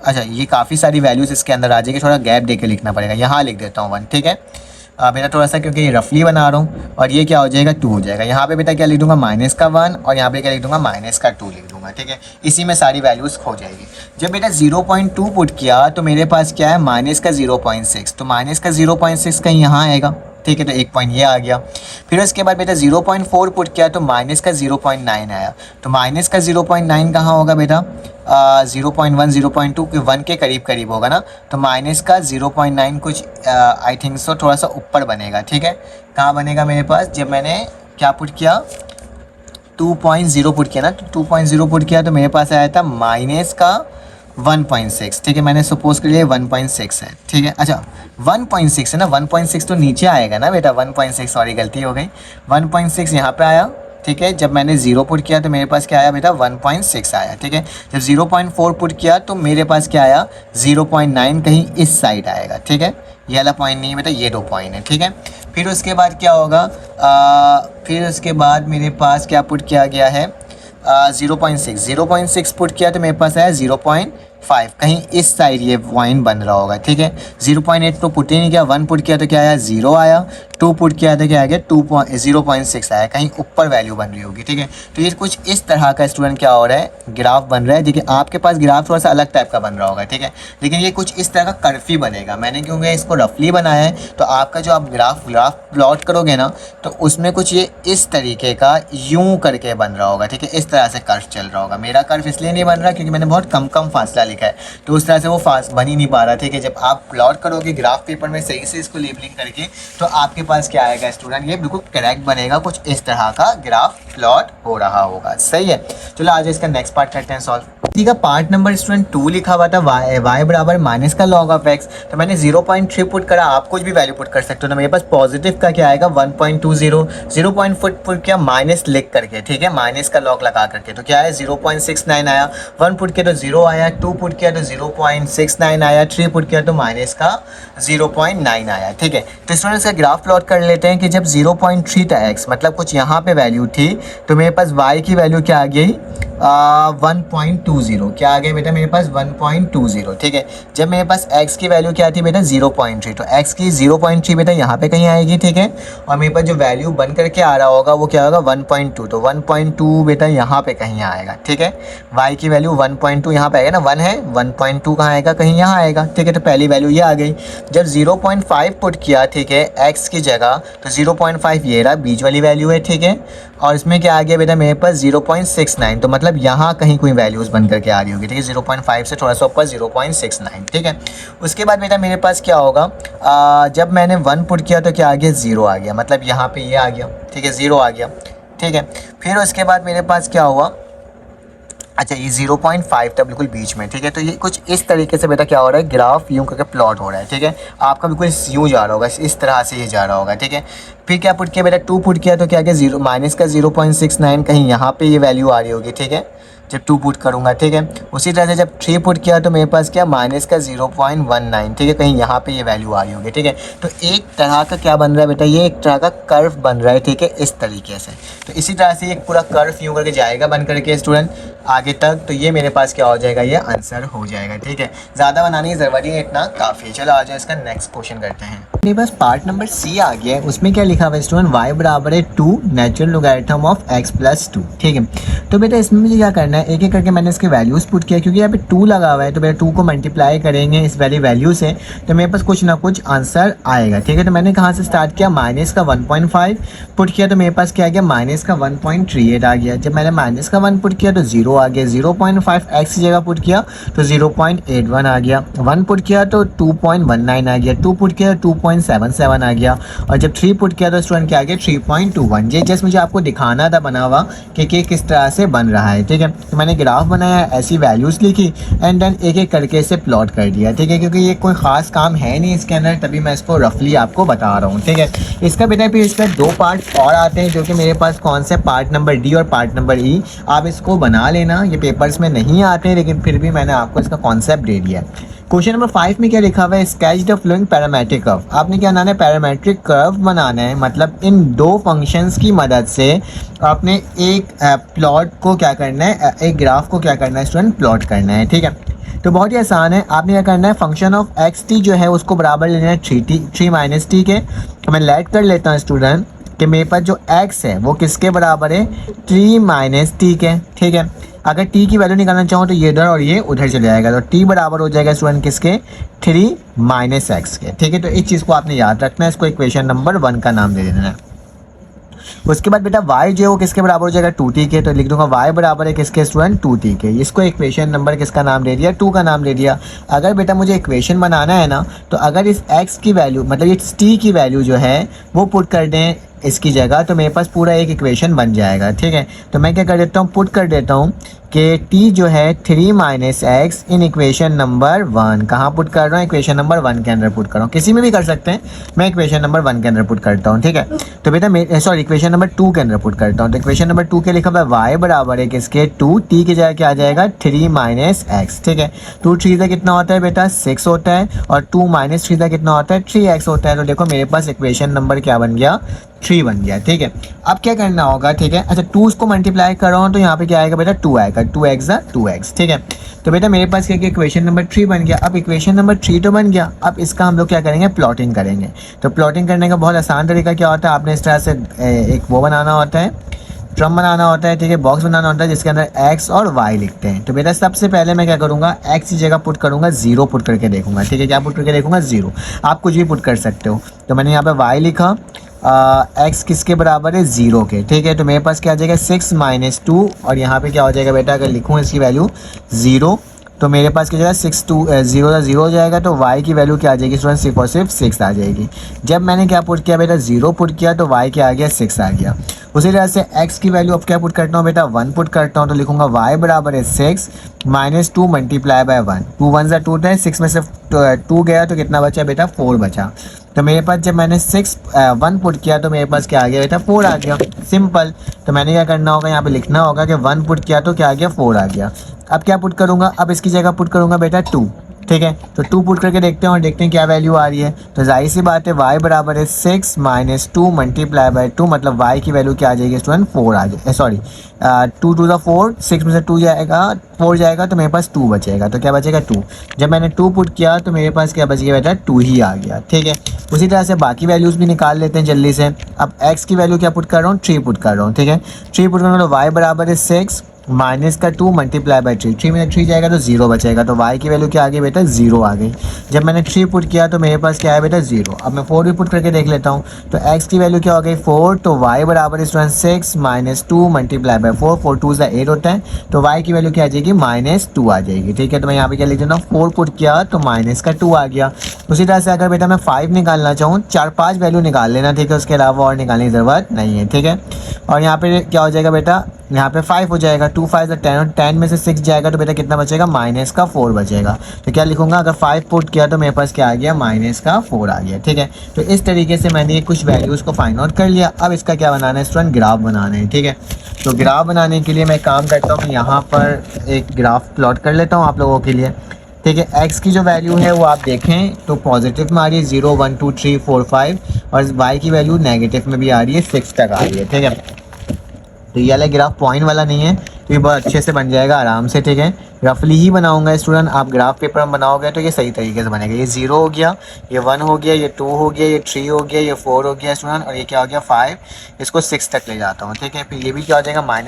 अच्छा ये काफ़ी सारी वैल्यूज़ इसके अंदर आ जाएगी, थोड़ा गैप दे के लिखना पड़ेगा। यहाँ लिख देता हूँ 1, ठीक है। बेटा थोड़ा सा क्योंकि ये रफली बना रहा हूँ, और ये क्या हो जाएगा 2 हो जाएगा। यहाँ पे बेटा क्या लिख दूंगा माइनस का 1 और यहाँ पे क्या लिख दूंगा माइनस का 2 लिख दूंगा, ठीक है। इसी में सारी वैल्यूज़ खो जाएगी। जब बेटा 0.2 पुट किया तो मेरे पास क्या है माइनस का 0.6, तो माइनस का 0.6 कहीं यहाँ आएगा, ठीक है। तो 1 पॉइंट ये आ गया। फिर उसके बाद बेटा 0.4 पुट किया तो माइनस का 0.9 आया, तो माइनस का 0.9 कहाँ होगा बेटा 0.1 0.2 के 1 के करीब करीब होगा ना, तो माइनस का 0.9 कुछ आई थिंक सो थोड़ा सा ऊपर बनेगा, ठीक है। कहाँ बनेगा मेरे पास, जब मैंने क्या पुट किया 2.0 पुट किया ना, तो 2.0 पुट किया तो मेरे पास आया था माइनस का 1.6, ठीक है। मैंने सपोज कर लिया 1.6 है, ठीक है। अच्छा 1.6 है ना, 1.6 तो नीचे आएगा ना बेटा 1.6, सॉरी गलती हो गई, 1.6 यहाँ पे आया, ठीक है। जब मैंने 0 पुट किया तो मेरे पास क्या आया बेटा 1.6 आया, ठीक है। जब 0.4 पुट किया तो मेरे पास क्या आया 0.9 कहीं इस साइड आएगा, ठीक है। ये वाला पॉइंट नहीं है बेटा, ये 2 पॉइंट है, ठीक है। फिर उसके बाद क्या होगा, फिर उसके बाद मेरे पास क्या पुट किया गया है 0.6 पुट किया तो मेरे पास आया 0.5, कहीं इस साइड ये पॉइंट बन रहा होगा, ठीक है। 0.8 तो पुट ही नहीं किया, 1 पुट किया तो क्या आया 0 आया, 2 पुट किया तो क्या आ गया 0.6 आया, कहीं ऊपर वैल्यू बन रही होगी, ठीक है। तो ये कुछ इस तरह का स्टूडेंट क्या हो रहा है ग्राफ बन रहा है। देखिए आपके पास ग्राफ थोड़ा सा अलग टाइप का बन रहा होगा, ठीक है, लेकिन ये कुछ इस तरह का कर्वी बनेगा। मैंने क्योंकि इसको रफली बनाया है तो आपका जो आप ग्राफ प्लॉट करोगे ना तो उसमें कुछ ये इस तरीके का यूं करके बन रहा होगा, ठीक है। इस तरह से कर्व चल रहा होगा। मेरा कर्व इसलिए नहीं बन रहा क्योंकि मैंने बहुत कम फासला लिखा है, तो उस तरह से वो बन ही नहीं पा रहा, ठीक है। जब आप प्लॉट करोगे ग्राफ पेपर में सही से इसको लेबलिंग करके तो आपके पास क्या आएगा स्टूडेंट, ये बिल्कुल करेक्ट बनेगा, कुछ इस तरह का ग्राफ प्लॉट हो रहा होगा, सही है। चलो आज इसका नेक्स्ट पार्ट करते हैं सॉल्व। ठीक है, पार्ट नंबर स्टूडेंट 2 लिखा हुआ था y बराबर माइनस का लॉग ऑफ x, तो मैंने 0.3 पुट करा, आप कुछ भी वैल्यू पुट कर सकते हो। तो मेरे पास पॉजिटिव का क्या आएगा 1.20, 0.4 पुट किया माइनस लिख करके, ठीक है, माइनस का लॉग लगा करके, तो क्या है 0.69 आया, 1 पुट किया तो 0 आया, 2 पुट किया तो 0.69 आया, 3 पुट किया तो माइनस का 0.9 आया, ठीक है। तो स्टूडेंट्स का ग्राफ प्लॉट कर लेते हैं कि जब 0.3 था x, मतलब कुछ यहाँ पे वैल्यू थी, तो मेरे पास y की वैल्यू क्या आ गई 1.20, 1.20, क्या आ गया बेटा मेरे पास 1.20, ठीक है। जब मेरे पास x की वैल्यू क्या थी बेटा 0.3, तो x की 0.3 बेटा यहाँ पे कहीं आएगी, ठीक है। और मेरे पास जो वैल्यू बन करके आ रहा होगा वो क्या होगा 1.2, तो 1.2 बेटा यहाँ पे कहीं आएगा, ठीक है। y की वैल्यू 1.2 यहाँ पे आएगा ना, 1 है, 1.2 कहाँ आएगा, कहीं यहाँ आएगा, ठीक है। तो पहली वैल्यू ये आ गई। जब 0.5 पुट किया, ठीक है, x की जगह, तो 0.5 ये रहा, बीच वाली वैल्यू है, ठीक है। और इसमें क्या आ गया बेटा मेरे पास 0.69, तो मतलब यहाँ कहीं कोई वैल्यूज़ बन करके आ रही होगी, ठीक है। 0.5 से थोड़ा सा ऊपर 0.69, ठीक है। उसके बाद बेटा मेरे पास क्या होगा, जब मैंने 1 पुट किया तो क्या आ गया 0 आ गया, मतलब यहाँ पे ये आ गया, ठीक है, 0 आ गया, ठीक है। फिर उसके बाद मेरे पास क्या हुआ, अच्छा ये 0.5 था बिल्कुल बीच में, ठीक है। तो ये कुछ इस तरीके से बेटा क्या हो रहा है, ग्राफ यूँ करके प्लॉट हो रहा है, ठीक है। आपका बिल्कुल यूँ जा रहा होगा, इस तरह से ये जा रहा होगा, ठीक है। फिर क्या पुट किया बेटा 2 पुट किया तो क्या गया 0 माइनस का 0.69, कहीं यहाँ पे ये वैल्यू आ रही होगी, ठीक है, जब 2 पुट करूँगा, ठीक है। उसी तरह से जब 3 पुट किया तो मेरे पास क्या माइनस का 0.19, ठीक है, कहीं यहाँ पे ये वैल्यू आ रही होगी, ठीक है। तो एक तरह का क्या बन रहा है बेटा, ये एक तरह का कर्व बन रहा है, ठीक है, इस तरीके से। तो इसी तरह से एक पूरा कर्व यूँ करके जाएगा बन करके स्टूडेंट आगे तक। तो ये मेरे पास क्या हो जाएगा, ये आंसर हो जाएगा, ठीक है। ज़्यादा बनाने की ज़रूरत नहीं है, इतना काफ़ी है। चलो आ जाओ इसका नेक्स्ट क्वेश्चन करते हैं। मेरे पास पार्ट नंबर सी आ गया है, उसमें क्या लिखा हुआ है स्टूडेंट, y बराबर है 2 natural logarithm of x plus 2, ठीक है। तो बेटा इसमें मुझे क्या करना है, एक एक करके मैंने इसके वैल्यूज़ पुट किया, क्योंकि यहाँ पे 2 लगा हुआ है, तो बेटा 2 को मल्टीप्लाई करेंगे इस वाली वैल्यू से, तो मेरे पास कुछ ना कुछ आंसर आएगा, ठीक है। तो मैंने कहाँ से स्टार्ट किया, माइनस का 1.5 पुट किया, तो मेरे पास क्या आ गया माइनस का 1.38 आ गया। जब मैंने माइनस का 1 पुट किया तो 0 आ गया, 0.5 x की जगह पुट किया तो 0.81 आ गया, 1 पुट किया तो 2.19 आ गया, 2 पुट किया तो 2.77 आ गया, और जब 3 पुट किया तो स्टूडेंट क्या आ गया 3.21। ये जस्ट मुझे आपको दिखाना था बना हुआ कि किस तरह से बन रहा है, ठीक है। तो मैंने ग्राफ बनाया, ऐसी वैल्यूज़ लिखी एंड देन एक एक करके इसे प्लॉट कर दिया, ठीक है, क्योंकि ये कोई ख़ास काम है नहीं इसके अंदर, तभी मैं इसको रफली आपको बता रहा हूँ, ठीक है। इसका बेटा फिर इसका 2 पार्ट और आते हैं, जो कि मेरे पास कौन से पार्ट नंबर डी और पार्ट नंबर ई। आप इसको बना लेना, ये पेपर्स में नहीं आते हैं, लेकिन फिर भी मैंने आपको इसका कॉन्सेप्ट दे दिया है। क्वेश्चन नंबर 5 में क्या लिखा हुआ है, sketch the flowing parametric curve. आपने क्या बनाना है, पैरामेट्रिक कर्व बनाना है, मतलब इन 2 फंक्शंस की मदद से आपने एक प्लॉट को क्या करना है, एक ग्राफ को क्या करना है स्टूडेंट, प्लॉट करना है, ठीक है। तो बहुत ही आसान है, आपने क्या करना है, फंक्शन ऑफ एक्स टी जो है उसको बराबर लेना है 3 माइनस टी के। तो मैं लेट कर लेता हूँ स्टूडेंट कि मेरे पास जो x है वो किसके बराबर है, 3 माइनस टी के, ठीक है। अगर t की वैल्यू निकालना चाहो तो ये इधर और ये उधर चले जाएगा, तो t बराबर हो जाएगा स्टूडेंट किसके, 3 माइनस एक्स के, ठीक है। तो इस चीज़ को आपने याद रखना है, इसको इक्वेशन नंबर 1 का नाम दे देना है। उसके बाद बेटा y जो है वो किसके बराबर हो जाएगा 2t के, तो लिख दूंगा y बराबर है किसके स्टूडेंट 2t के। इसको इक्वेशन नंबर किसका नाम दे दिया, 2 का नाम दे दिया। अगर बेटा मुझे इक्वेशन बनाना है ना, तो अगर इस x की वैल्यू मतलब इस t की वैल्यू जो है वो पुट कर दें इसकी जगह, तो मेरे पास पूरा एक इक्वेशन बन जाएगा, ठीक है। तो मैं क्या कर देता हूँ, पुट कर देता हूँ कि t जो है 3 minus x in equation number 1। कहाँ पुट कर रहा हूँ, इक्वेशन नंबर 1 के अंदर पुट कर रहा हूँ, किसी में भी कर सकते हैं, मैं इक्वेशन नंबर 1 के अंदर पुट करता हूँ, ठीक है। तो बेटा सॉरी इक्वेशन नंबर 2 के अंदर पुट करता हूँ। तो इक्वेशन नंबर 2 के लिखा हुआ है y बराबर है किसके 2, t की जगह क्या आ जाएगा 3 माइनस एक्स, ठीक है। 2 3 का कितना होता है बेटा 6 होता है, और 2 माइनस 3 का कितना होता है 3x होता है। तो देखो मेरे पास इक्वेशन नंबर क्या बन गया 3 बन गया, ठीक है। अब क्या करना होगा, ठीक है, अच्छा 2 को मल्टीप्लाई कर रहा हूँ तो यहाँ पे क्या आएगा बेटा 2 आएगा, 2x 2x, ठीक है। तो बेटा मेरे पास क्या इक्वेशन नंबर 3 बन गया। अब इक्वेशन नंबर 3 तो बन गया, अब इसका हम लोग क्या करेंगे, प्लॉटिंग करेंगे। तो प्लॉटिंग करने का बहुत आसान तरीका क्या होता है, आपने इस तरह से एक वो बनाना होता है, ट्रम बनाना होता है, ठीक है, बॉक्स बनाना होता है जिसके अंदर x और y लिखते हैं। तो बेटा सबसे पहले मैं क्या करूँगा, x की जगह पुट करूँगा 0 पुट करके देखूंगा, ठीक है। क्या पुट करके देखूंगा 0, आप कुछ भी पुट कर सकते हो। तो मैंने यहाँ पे y लिखा, x किसके बराबर है 0 के, ठीक है। तो मेरे पास क्या आ जाएगा 6 माइनस 2, और यहाँ पे क्या हो जाएगा बेटा, अगर लिखूँ इसकी वैल्यू 0 तो मेरे पास क्या जाएगा 6 2 0 का 0 हो जाएगा। तो y की वैल्यू क्या आ जाएगी स्टूडेंट, सिर्फ और सिर्फ 6 आ जाएगी। जब मैंने क्या पुट किया बेटा 0 पुट किया तो y क्या आ गया 6 आ गया। उसी तरह से x की वैल्यू अब क्या पुट करता हूँ बेटा 1 पुट करता हूँ, तो लिखूंगा y बराबर है 6 माइनस 2 मल्टीप्लाई बाय 1, 2 1 ज़ा 2 है, 6 में से 2 गया तो कितना बचा बेटा 4 बचा। तो मेरे पास जब मैंने 1 पुट किया तो मेरे पास क्या आ गया बेटा 4 आ गया, सिंपल। तो मैंने क्या करना होगा, यहाँ पे लिखना होगा कि 1 पुट किया तो क्या आ गया 4 आ गया। अब क्या पुट करूँगा, अब इसकी जगह पुट करूँगा बेटा 2, ठीक है। तो 2 पुट करके देखते हैं और देखते हैं क्या वैल्यू आ रही है। तो जाहिर सी बात है y बराबर है 6 माइनस 2 मल्टीप्लाई बाई 2, मतलब y की वैल्यू क्या आ जाएगी स्टूडेंट 4 आ जाए, सॉरी 2 टू द 4, 6 में से 2 जाएगा 4 जाएगा तो मेरे पास 2 बचेगा। तो क्या बचेगा 2। जब मैंने 2 पुट किया तो मेरे पास क्या बच गया बेटा 2 ही आ गया। ठीक है। उसी तरह से बाकी वैल्यूज़ भी निकाल लेते हैं जल्दी से। अब x की वैल्यू क्या पुट कर रहा हूँ 3 पुट कर रहा हूँ। ठीक है। 3 पुट करना तो y बराबर है 6 माइनस का 2 मल्टीप्लाई बाई 3, 3 में 3 जाएगा तो 0 बचेगा। तो y की वैल्यू क्या आ गई बेटा 0 आ गई। जब मैंने 3 पुट किया तो मेरे पास क्या है बेटा 0। अब मैं 4 भी पुट करके देख लेता हूँ। तो x की वैल्यू क्या हो गई 4, तो y बराबर स्टूडेंट 6 माइनस 2 मल्टीप्लाई बाई 4, 4 2 से 8 होता है, तो y की वैल्यू क्या आ जाएगी -2 आ जाएगी। ठीक है। तो मैं यहाँ पे क्या लिख देता हूँ 4 पुट किया तो -2 आ गया। उसी तरह से अगर बेटा मैं 5 निकालना चाहूँ, 4-5 वैल्यू निकाल लेना। ठीक है। उसके अलावा और निकालने की ज़रूरत नहीं है। ठीक है। और यहाँ पे क्या हो जाएगा बेटा, यहाँ पे 5 हो जाएगा, 2 5 10, और 10 में से 6 जाएगा तो बेटा कितना बचेगा -4 बचेगा। तो क्या लिखूंगा, अगर 5 पुट किया तो मेरे पास क्या आ गया -4 आ गया। ठीक है। तो इस तरीके से मैंने कुछ वैल्यूज़ को फाइंड आउट कर लिया। अब इसका क्या बनाना है स्टूडेंट, ग्राफ बनाना है। ठीक है। तो ग्राफ बनाने के लिए मैं काम करता हूँ, यहाँ पर एक ग्राफ प्लॉट कर लेता हूँ आप लोगों के लिए। ठीक है। x की जो वैल्यू है वो आप देखें तो पॉजिटिव में आ रही है 0 1 2 3 4 5, और y की वैल्यू नेगेटिव में भी आ रही है 6 तक आ रही है। ठीक है। तो ये वाला ग्राफ पॉइंट वाला नहीं है, तो ये बहुत अच्छे से बन जाएगा आराम से। ठीक है। रफली ही बनाऊंगा स्टूडेंट, आप ग्राफ पेपर में बनाओगे तो ये सही तरीके से बनेगा। ये 0 हो गया, ये 1 हो गया, ये 2 हो गया, ये 3 हो गया, ये 4 हो गया स्टूडेंट, और ये क्या हो गया 5। इसको 6 तक ले जाता हूँ। ठीक है। फिर ये भी क्या हो जाएगा -1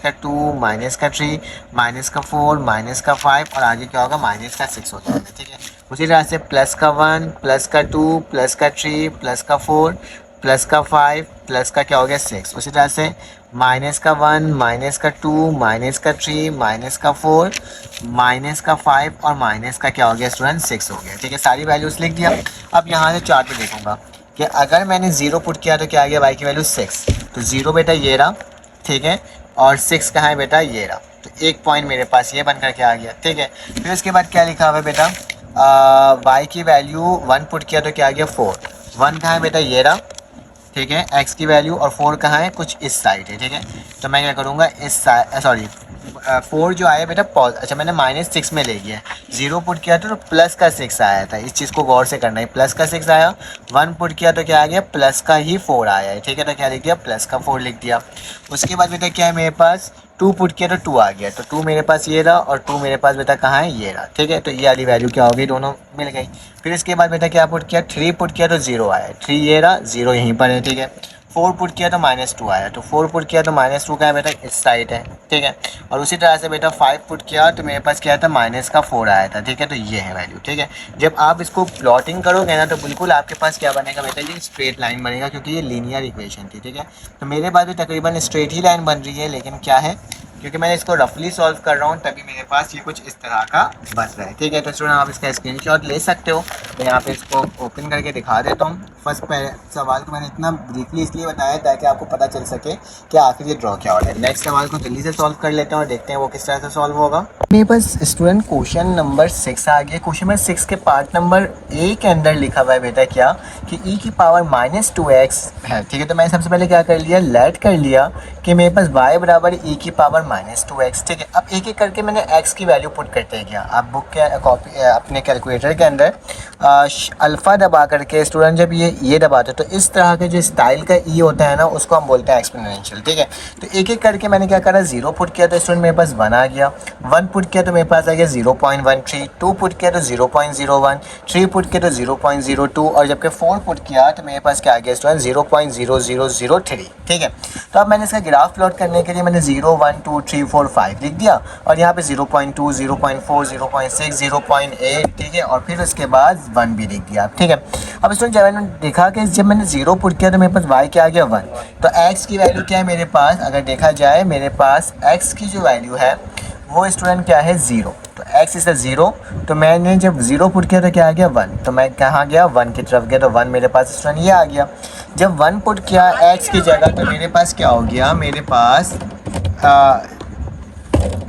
-2 -3 -4 -5, और आगे क्या होगा -6 हो जाएगा। ठीक है। उसी तरह से +1 +2 +3 +4 +5 प्लस का क्या हो गया 6। उसी तरह से -1 -2 -3 -4 -5 और माइनस का क्या हो गया स्टूडेंट 6 हो गया। ठीक है। सारी वैल्यूज़ लिख दिया। अब यहाँ से चार्ट पे देखूंगा कि अगर मैंने 0 पुट किया तो क्या आ गया y की वैल्यू 6, तो 0 बेटा ये रहा। ठीक है। और 6 कहाँ है बेटा ये रहा, तो एक पॉइंट मेरे पास ये बनकर के आ गया। ठीक है। फिर उसके बाद क्या लिखा हुआ है बेटा, y की वैल्यू 1 पुट किया तो क्या आ गया 4, 1 कहाँ है बेटा ये रहा। ठीक है। x की वैल्यू और 4 कहाँ है, कुछ इस साइड है। ठीक है। तो मैं क्या करूँगा इस साइड, सॉरी 4 जो आया बेटा अच्छा मैंने -6 में ले गया। 0 पुट किया तो प्लस का 6 आया था, इस चीज़ को गौर से करना है। प्लस का 6 आया, 1 पुट किया तो क्या आ गया प्लस का ही 4 आया है। ठीक है। तो क्या लिख दिया प्लस का 4 लिख दिया। उसके बाद बेटा क्या है मेरे पास 2 पुट किया तो 2 आ गया, तो 2 मेरे पास ये रहा और 2 मेरे पास बेटा कहाँ है ये रहा। ठीक है। तो ये वाली वैल्यू क्या हो गई, दोनों मिल गई। फिर इसके बाद बेटा क्या पुट किया 3 पुट किया तो 0 आया, 3 ये रहा 0 यहीं पर है। ठीक है। 4 पुट किया तो -2 आया, तो 4 पुट किया तो -2 का है बेटा इस साइड है। ठीक है। और उसी तरह से बेटा 5 पुट किया तो मेरे पास क्या था -4 आया था। ठीक है। तो ये है वैल्यू। ठीक है। जब आप इसको प्लॉटिंग करोगे ना तो बिल्कुल आपके पास क्या बनेगा बेटा, ये स्ट्रेट लाइन बनेगा, क्योंकि ये लीनियर इक्वेशन थी। ठीक है। तो मेरे पास भी तकरीबन स्ट्रेट ही लाइन बन रही है, लेकिन क्या है क्योंकि मैं इसको रफली सॉल्व कर रहा हूँ तभी मेरे पास ये कुछ इस तरह का बन रहा है। ठीक है। तो स्टूडेंट आप इसका स्क्रीनशॉट ले सकते हो। तो यहाँ पे इसको ओपन करके दिखा देता हूँ। फर्स्ट सवाल को मैंने इतना ब्रीफली इसलिए बताया ताकि आपको पता चल सके कि आखिर ये ड्रॉ क्या हो रहा है। नेक्स्ट सवाल को जल्दी से सॉल्व कर लेते हैं और देखते हैं वो किस तरह से सॉल्व होगा। मेरे पास स्टूडेंट क्वेश्चन नंबर 6 आ गया। क्वेश्चन नंबर 6 के पार्ट नंबर ए के अंदर लिखा हुआ है बेटा क्या कि e की पावर -2x है। ठीक है। तो मैंने सबसे पहले क्या कर लिया, लेट कर लिया कि मेरे पास y बराबर e की पावर -2x। ठीक है। अब एक एक करके मैंने x की वैल्यू पुट करते गया। आप बुक के कॉपी अपने कैलकुलेटर के अंदर अल्फ़ा दबा करके स्टूडेंट जब ये दबाते तो इस तरह के जो स्टाइल का e होता है ना उसको हम बोलते हैं एक्सपोनेंशियल। ठीक है। तो एक एक करके मैंने क्या करा, 0 पुट किया तो स्टूडेंट मेरे पास 1 आ गया, 1 पुट किया तो मेरे पास आ गया 0.13, 2 पुट किया तो 0.01, 3 पुट किया तो 0.02, और जबकि 4 पुट किया तो मेरे पास क्या आ गया स्टूडेंट 0.0003। ठीक है। तो अब मैंने इसका ग्राफ प्लॉट करने के लिए मैंने 0 1 2 3 4 5 लिख दिया, और यहाँ पे 0.2 0.4 0.6 0.8। ठीक है। और फिर उसके बाद 1 भी लिख दिया। ठीक है। अब स्टूडेंट जब मैंने देखा कि जब मैंने 0 पुट किया तो मेरे पास y क्या आ गया 1, तो x की वैल्यू क्या है मेरे पास, अगर देखा जाए मेरे पास x की जो वैल्यू है वो स्टूडेंट क्या है 0, तो x इज 0। तो मैंने जब 0 पुट किया तो क्या आ गया 1, तो मैं कहाँ गया 1 की तरफ गया, तो 1 मेरे पास स्टूडेंट ये आ गया। जब 1 पुट किया x की जगह तो मेरे पास क्या हो गया, मेरे पास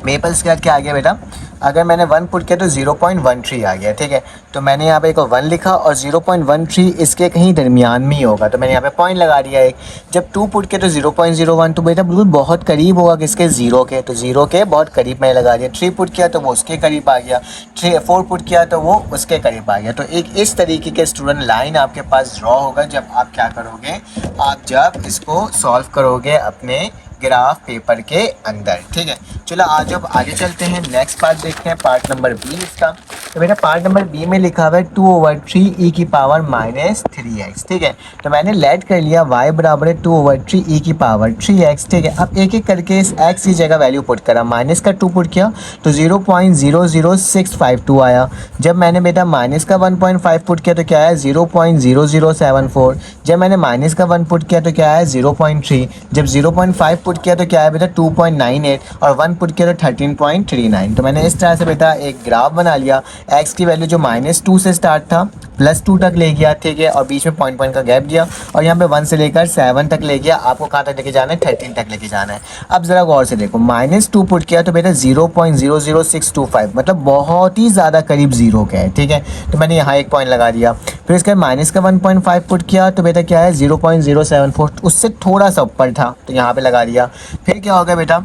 मेरे पास क्या आ गया बेटा, अगर मैंने 1 पुट किया तो 0.13 आ गया, ठीक है। तो मैंने यहाँ पे एक 1 लिखा और 0.13 इसके कहीं दरमियान में ही होगा, तो मैंने यहाँ पे पॉइंट लगा दिया एक। जब 2 पुट किया तो 0.01, तो बेटा बिल्कुल बहुत करीब होगा किसके, 0 के, तो 0 के बहुत करीब मैंने लगा दिया। 3 पुट किया तो वो उसके करीब आ गया, 4 पुट किया तो वो उसके करीब आ गया। तो एक इस तरीके के स्टूडेंट लाइन आपके पास ड्रॉ होगा जब आप क्या करोगे, आप जब इसको सॉल्व करोगे अपने ग्राफ पेपर के अंदर, ठीक है। चलो आज अब आगे चलते हैं, नेक्स्ट पार्ट देखते हैं, पार्ट नंबर बी इसका। तो बेटा पार्ट नंबर बी में लिखा हुआ है 2/3 e की पावर -3x, ठीक है। तो मैंने लेट कर लिया y बराबर है 2/3 e की पावर 3x, ठीक है। अब एक एक करके इस x की जगह वैल्यू पुट करा, माइनस का 2 पुट किया तो 0.00652 आया। जब मैंने बेटा माइनस का 1.5 पुट किया तो क्या आया, 0.0074। जब मैंने माइनस का 1 पुट किया तो क्या आया, 0.3। जब 0.5 पुट किया तो क्या है बेटा 2.98 और 1 पुट किया तो 13.39। तो मैंने इस तरह से बेटा एक ग्राफ बना लिया। x की वैल्यू जो -2 से स्टार्ट था +2 तक ले गया, ठीक है, और बीच में पॉइंट का गैप दिया, और यहाँ पे 1 से लेकर 7 तक ले गया। आपको कहाँ तक लेके जाना है, 13 तक लेके जाना है। अब ज़रा गौर से देखो, -2 पुट किया तो बेटा 0.00625, मतलब बहुत ही ज़्यादा करीब 0 के है, ठीक है। तो मैंने यहाँ एक पॉइंट लगा दिया। फिर इसका माइनस का 1.5 पुट किया तो बेटा क्या है 0.074, उससे थोड़ा सा ऊपर था तो यहाँ पे लगा दिया। फिर क्या हो गया बेटा,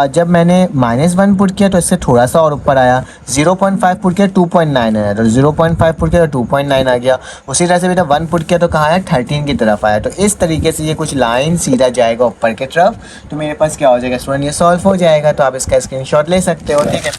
जब मैंने -1 पुट किया तो इससे थोड़ा सा और ऊपर आया, 0.5 पुट किया 2.9 आया, तो 0.5 पुट किया तो 2.9 आ गया। उसी तरह से बेटा 1 पुट किया तो कहाँ आया, 13 की तरफ आया। तो इस तरीके से ये कुछ लाइन सीधा जाएगा ऊपर की तरफ। तो मेरे पास क्या हो जाएगा स्टूडेंट, ये सॉल्व हो जाएगा। तो आप इसका स्क्रीनशॉट ले सकते हो, ठीक है।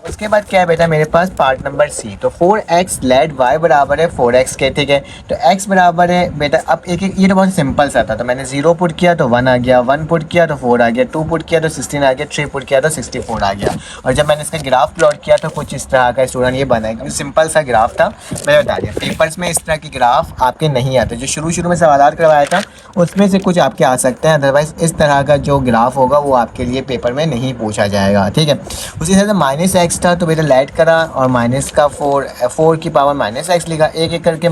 उसके बाद क्या है बेटा मेरे पास पार्ट नंबर सी। तो 4x लेट y बराबर है 4x के, ठीक है। तो x बराबर है बेटा, अब एक ये तो बहुत सिंपल सा था। तो मैंने 0 पुट किया तो 1 आ गया, 1 पुट किया तो 4 आ गया, 2 पुट किया तो 16 आ गया, 3 पुट किया तो 64 आ गया। और जब मैंने इसका ग्राफ प्लॉट किया तो कुछ इस तरह का स्टूडेंट ये बना है, क्योंकि सिंपल सा ग्राफ था। मैंने बता दिया पेपर्स में इस तरह के ग्राफ आपके नहीं आते, जो शुरू में सवाल करवाया था उसमें से कुछ आपके आ सकते हैं, अदरवाइज इस तरह का जो ग्राफ होगा वो आपके लिए पेपर में नहीं पूछा जाएगा, ठीक है। उसी तरह से -x था तो बेटा लेट करा और माइनस का 4 की पावर -x लिखा, एक एक करके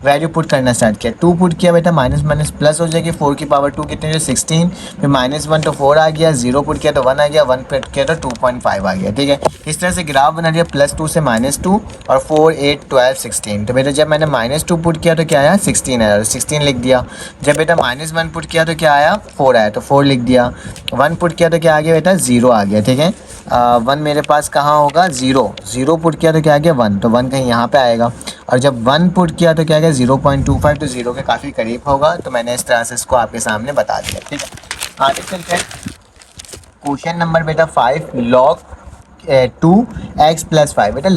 वैल्यू पुट करना स्टार्ट किया। 2 पुट किया बेटा माइनस प्लस हो जाएगी, 4 की पावर 2 कितने, 16। फिर -1 तो 4 आ गया, 0 पुट किया तो 1 आ गया, 1 पुट किया तो 2.5 आ गया, ठीक है। इस तरह से ग्राफ बना दिया, +2 से -2 और 4, 8, 12, 16। तो बेटा जब मैंने -2 पुट किया तो क्या आया, 16 आया, 16 लिख दिया। जब बेटा -1 पुट किया तो क्या आया, 4 आया, तो 4 लिख दिया। 1 पुट किया तो क्या आ गया बेटा, 0 आ गया, ठीक है। 1 मेरे पास कहाँ होगा, 0 पुट किया तो क्या आ गया 1, तो 1 कहीं यहाँ पे आएगा। और जब 1 पुट किया तो क्या आ गया 0.25, तो 0 के काफ़ी करीब होगा। तो मैंने इस तरह से इसको आपके सामने बता दिया, ठीक है। आगे चलते हैं, क्वेश्चन नंबर बेटा 5, log 2x + 5। बेटा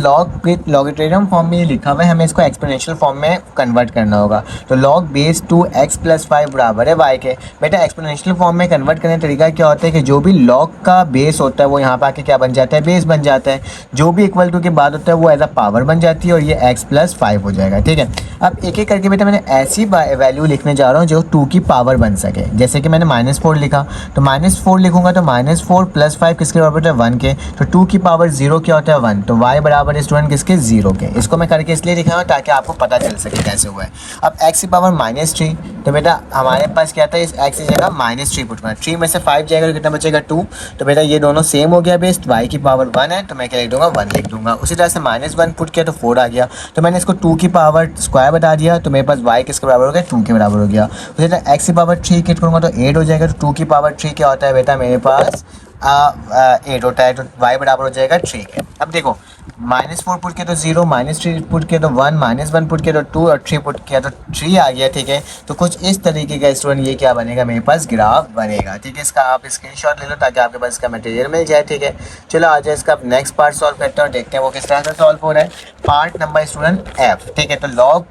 लॉगरिथम फॉर्म में ये लिखा हुआ है, हमें इसको एक्सपोनेंशियल फॉर्म में कन्वर्ट करना होगा। तो log बेस 2x + 5 बराबर है y के। बेटा एक्सपोनेंशियल फॉर्म में कन्वर्ट करने का तरीका क्या होता है कि जो भी log का बेस होता है वो यहाँ पर आके क्या बन जाता है, बेस बन जाता है। जो भी इक्वल टू के बाद होता है वो एज अ पावर बन जाती है और ये x + 5 हो जाएगा, ठीक है। अब एक एक करके बेटा मैंने ऐसी वैल्यू लिखने जा रहा हूँ जो 2 की पावर बन सके। जैसे कि मैंने -4 लिखा तो -4 लिखूंगा तो -4 + 5 किसके बराबर है, 1 के। तो 2 की पावर 0 क्या होता है, 1। तो y बराबर है स्टूडेंट किसके, 0 के। इसको मैं करके इसलिए लिखा हूँ ताकि आपको पता चल सके कैसे हुआ है। अब x की पावर -3, तो बेटा हमारे पास क्या था, इस x की जगह -3 पुट करना। 3 में से 5 जाएगा तो कितना बचेगा, 2। तो बेटा ये दोनों सेम हो गया बेस, y की पावर 1 है तो मैं क्या लिख दूंगा, 1 लिख दूंगा। उसी तरह से -1 पुट किया तो 4 आ गया, तो मैंने इसको 2 की पावर स्क्वायर बता दिया, तो मेरे पास y किसके बराबर हो गया, 2 के बराबर हो गया। उसी तरह x की पावर 3 किट करूँगा तो 8 हो जाएगा, तो 2 की पावर 3 क्या होता है बेटा मेरे पास 8 होता है, तो y बराबर हो जाएगा 3 के। अब देखो -4 पुट किया तो 0, -3 पुट किया तो 1, -1 पुट किया तो 2 और 3 पुट किया तो 3 आ गया, ठीक है। तो कुछ इस तरीके का स्टूडेंट ये क्या बनेगा, मेरे पास ग्राफ बनेगा, ठीक है। इसका आप स्क्रीनशॉट ले लो ताकि आपके पास इसका मटेरियल मिल जाए, ठीक है। चलो आ जाए इसका नेक्स्ट पार्ट सॉल्व करते हैं और देखते हैं वो किस तरह से सॉल्व हो रहा है। पार्ट नंबर स्टूडेंट F, ठीक है। तो log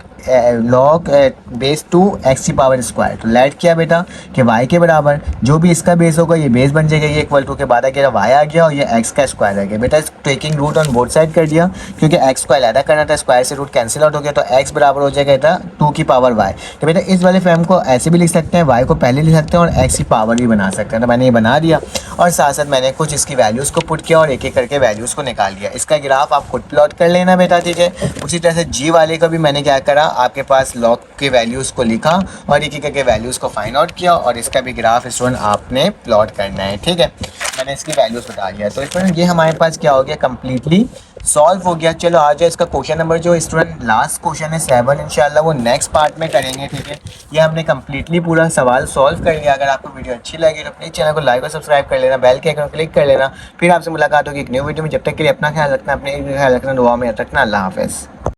बेस 2x की पावर स्क्वायर। तो लेट किया बेटा कि y के बराबर जो भी इसका बेस होगा ये बेस बन जाएगा, ये इक्वल टू के बाद आ y आ गया और ये x का स्क्वायर आ गया। बेटा taking root on both side कर दिया क्योंकि x को अलग करना था, स्क्वायर से रूट कैंसिल आउट हो गया, तो x बराबर हो जाएगा बेटा 2 की पावर y। तो बेटा इस वाले फॉर्म को ऐसे भी लिख सकते हैं, y को पहले लिख सकते हैं और x की पावर भी बना सकते हैं। तो मैंने ये बना दिया और साथ साथ मैंने कुछ इसकी वैल्यूज़ को पुट किया और एक एक करके वैल्यूज़ को निकाल लिया। इसका ग्राफ आप खुद प्लॉट कर लेना बेटा, ठीक है। उसी तरह से g वाले का भी मैंने क्या करा, आपके पास log के वैल्यूज़ को लिखा और एक एक करके वैल्यूज़ को फाइंड आउट किया और इसका भी ग्राफ स्टूडेंट आपने प्लॉट करना है, ठीक है। मैंने इसकी वैल्यूज बता दिया। तो स्टूडेंट ये हमारे पास क्या हो गया, कम्प्लीटली सॉल्व हो गया। चलो आ जाए इसका क्वेश्चन नंबर जो स्टूडेंट लास्ट क्वेश्चन है 7, इंशाल्लाह वो नेक्स्ट पार्ट में करेंगे, ठीक है। ये हमने कम्प्लीटली पूरा सवाल सॉल्व कर लिया। अगर आपको वीडियो अच्छी लगी तो प्लीज़ चैनल को लाइक और सब्सक्राइब कर लेना, बेल के आइकन को क्लिक कर लेना। फिर आपसे मुलाकात होगी एक न्यू वीडियो में। जब तक के लिए अपना ख्याल रखना, अपने ख्याल रखना, दुआ में याद रखना। अल्लाह हाफ़िज़।